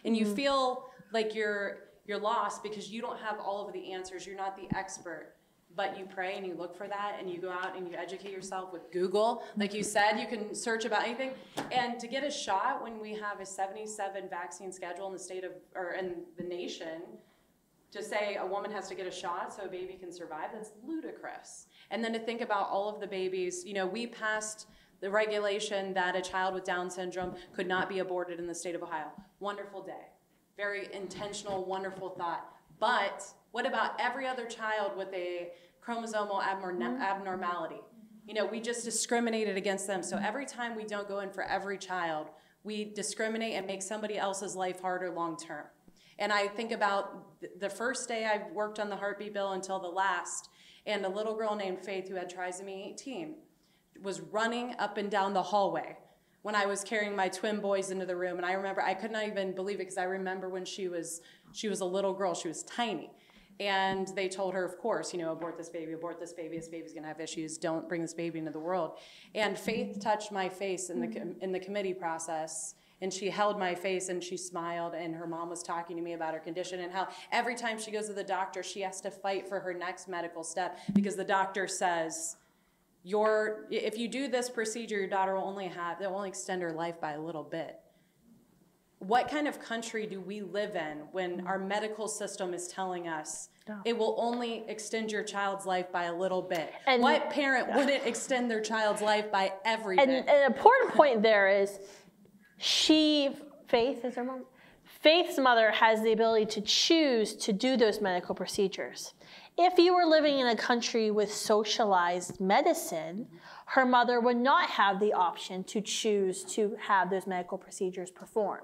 And you feel like you're lost because you don't have all of the answers. You're not the expert. But you pray and you look for that, and you go out and you educate yourself with Google. Like you said, you can search about anything. And to get a shot when we have a 77 vaccine schedule in the state of, or in the nation, to say a woman has to get a shot so a baby can survive, that's ludicrous. And then to think about all of the babies, you know, we passed the regulation that a child with Down syndrome could not be aborted in the state of Ohio. Wonderful day. Very intentional, wonderful thought. But what about every other child with a chromosomal abnormality? You know, we just discriminated against them. So every time we don't go in for every child, we discriminate and make somebody else's life harder long term. And I think about the first day I worked on the heartbeat bill until the last, and a little girl named Faith who had trisomy 18 was running up and down the hallway when I was carrying my twin boys into the room. And I remember, I could not even believe it, because I remember when she was a little girl, she was tiny. And they told her, of course, you know, abort this baby, this baby's gonna have issues, don't bring this baby into the world. And Faith touched my face in the committee process, and she held my face and she smiled, and her mom was talking to me about her condition and how every time she goes to the doctor, she has to fight for her next medical step, because the doctor says, if you do this procedure, your daughter will only extend her life by a little bit. What kind of country do we live in when our medical system is telling us it will only extend your child's life by a little bit? And what parent wouldn't extend their child's life by every bit? And an important point there is Faith is her mom? Faith's mother has the ability to choose to do those medical procedures. If you were living in a country with socialized medicine, her mother would not have the option to choose to have those medical procedures performed.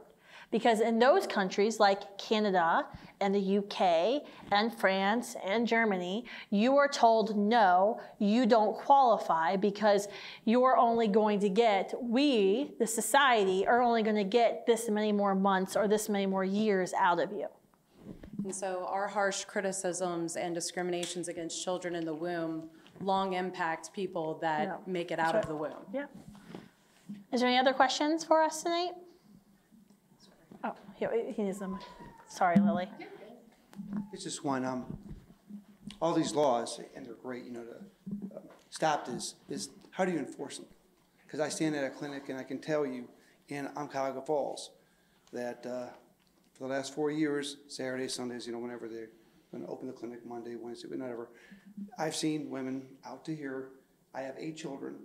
Because in those countries like Canada and the UK and France and Germany, you are told, no, you don't qualify, because you're only going to get, we, the society, are only going to get this many more months or this many more years out of you. And so our harsh criticisms and discriminations against children in the womb long impact people that make it out of the womb. Yeah. Is there any other questions for us tonight? Oh, he needs them. Sorry, Lily. It's just one. All these laws, and they're great, you know, to stop this, is how do you enforce them? Because I stand at a clinic and I can tell you in Cuyahoga Falls that for the last 4 years, Saturdays, Sundays, you know, whenever they're going to open the clinic, Monday, Wednesday, whatever, I've seen women out to here. I have 8 children.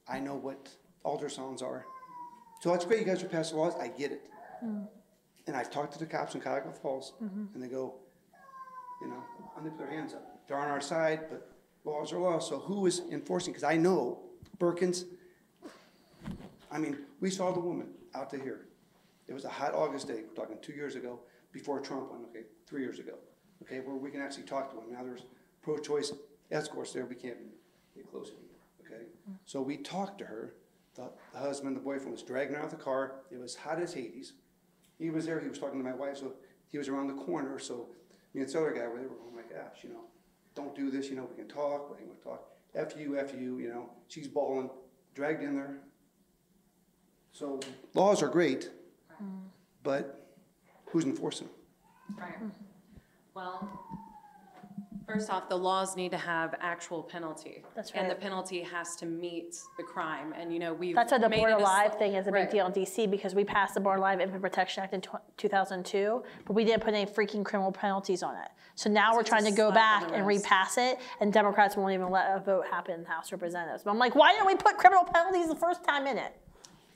I know what ultrasounds are. So that's great, you guys are passing laws, I get it. And I've talked to the cops in Cuyahoga Falls, and they go, you know, and they put their hands up. They're on our side, but laws are laws, so who is enforcing? Because I know Perkins, I mean, we saw the woman out to here. It was a hot August day, we're talking 2 years ago, before Trump won, okay, 3 years ago, okay, where we can actually talk to them. Now there's pro-choice escorts there, we can't get close anymore, okay? So we talked to her. The husband, the boyfriend was dragging her out of the car. It was hot as Hades. He was there, he was talking to my wife, so he was around the corner, so me and this other guy were there, oh my gosh, you know, don't do this, you know, we can talk, we can talk. F you, you know, she's bawling, dragged in there. So laws are great, but who's enforcing them? Right. Well, first off, the laws need to have actual penalty. That's And the right. penalty has to meet the crime. And, you know, we've That's why the made Born it Alive thing is a big Right. deal in DC, because we passed the Born Alive Infant Protection Act in 2002, but we didn't put any freaking criminal penalties on it. So now we're it's trying a to go slap back on the and wrist. repass it, and Democrats won't even let a vote happen in the House of Representatives. But I'm like, why didn't we put criminal penalties the first time in it?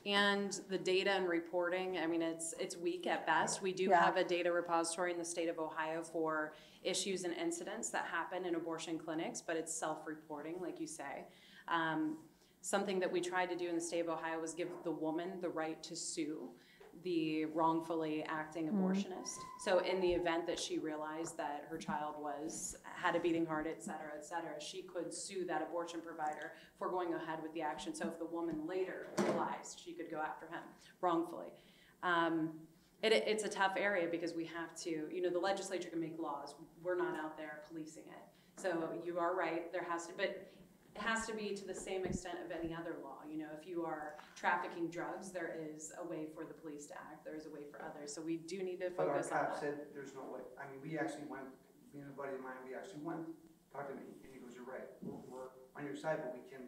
And the data and reporting, I mean, it's weak at best. We do Yeah. have a data repository in the state of Ohio for issues and incidents that happen in abortion clinics, but it's self-reporting, like you say. Something that we tried to do in the state of Ohio was give the woman the right to sue the wrongfully acting abortionist. So in the event that she realized that her child had a beating heart, et cetera, she could sue that abortion provider for going ahead with the action. So if the woman later realized, she could go after him wrongfully. It's a tough area because we have to, you know, the legislature can make laws. We're not out there policing it. So you are right, there has to, but it has to be to the same extent of any other law. You know, if you are trafficking drugs, there is a way for the police to act. There is a way for others. So we do need to But our focus on cop that. said there's no way. I mean, we actually went, me and a buddy of mine, we actually went, talked to me, and he goes, you're right, we're on your side, but we can,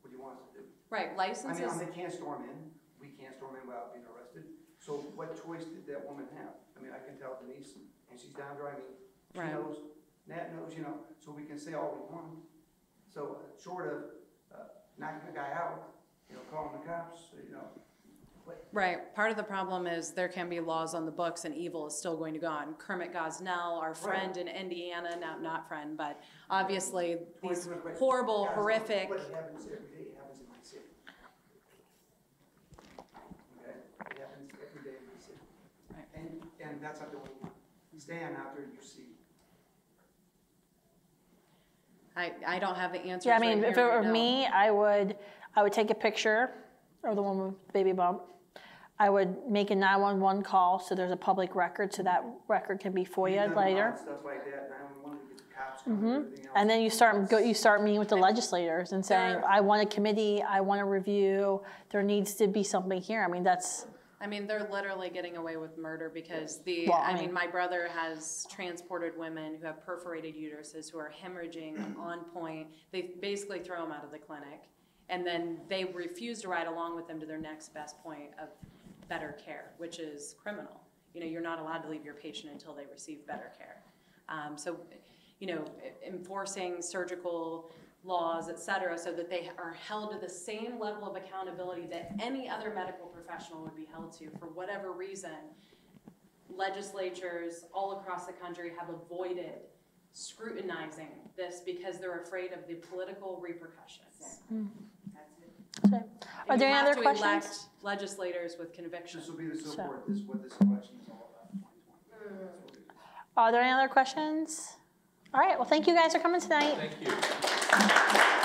what do you want us to do? Right, I licenses. mean, they can't storm in, we can't storm in without being arrested. So what choice did that woman have? I mean, I can tell Denise, and she's down driving, she Right. knows, Nat knows, you know, so we can say all we want. So short of knocking the guy out, you know, calling the cops, you know. Right. Part of the problem is there can be laws on the books and evil is still going to go on. Kermit Gosnell, our friend in Indiana, not friend, but obviously these horrible, horrific. What happens every day, it happens in my city. Okay? It happens every day in my city. Right. And that's not the only one. Stand out there, you see. I don't have the answers. Yeah, I mean, right if it here were right now. me, I would take a picture of the one with baby bump. I would make a 911 call so there's a public record, so that record can be We've FOIA'd done a lot of later. Stuff like that, 911, we get the cops coming and everything else. And then you start meeting with the legislators and saying, There- I want a committee, I want a review, there needs to be something here. I mean, They're literally getting away with murder because my brother has transported women who have perforated uteruses who are hemorrhaging on point. They basically throw them out of the clinic, and then they refuse to ride along with them to their next best point of better care, which is criminal. You know, you're not allowed to leave your patient until they receive better care. Enforcing surgical laws, et cetera, so that they are held to the same level of accountability that any other medical professional would be held to. For whatever reason, legislatures all across the country have avoided scrutinizing this because they're afraid of the political repercussions. are there any other You have to questions? elect legislators with conviction. This will be the support, this is what this election is all about, 2020. Are there any other questions? All right, well, thank you guys for coming tonight. Thank you.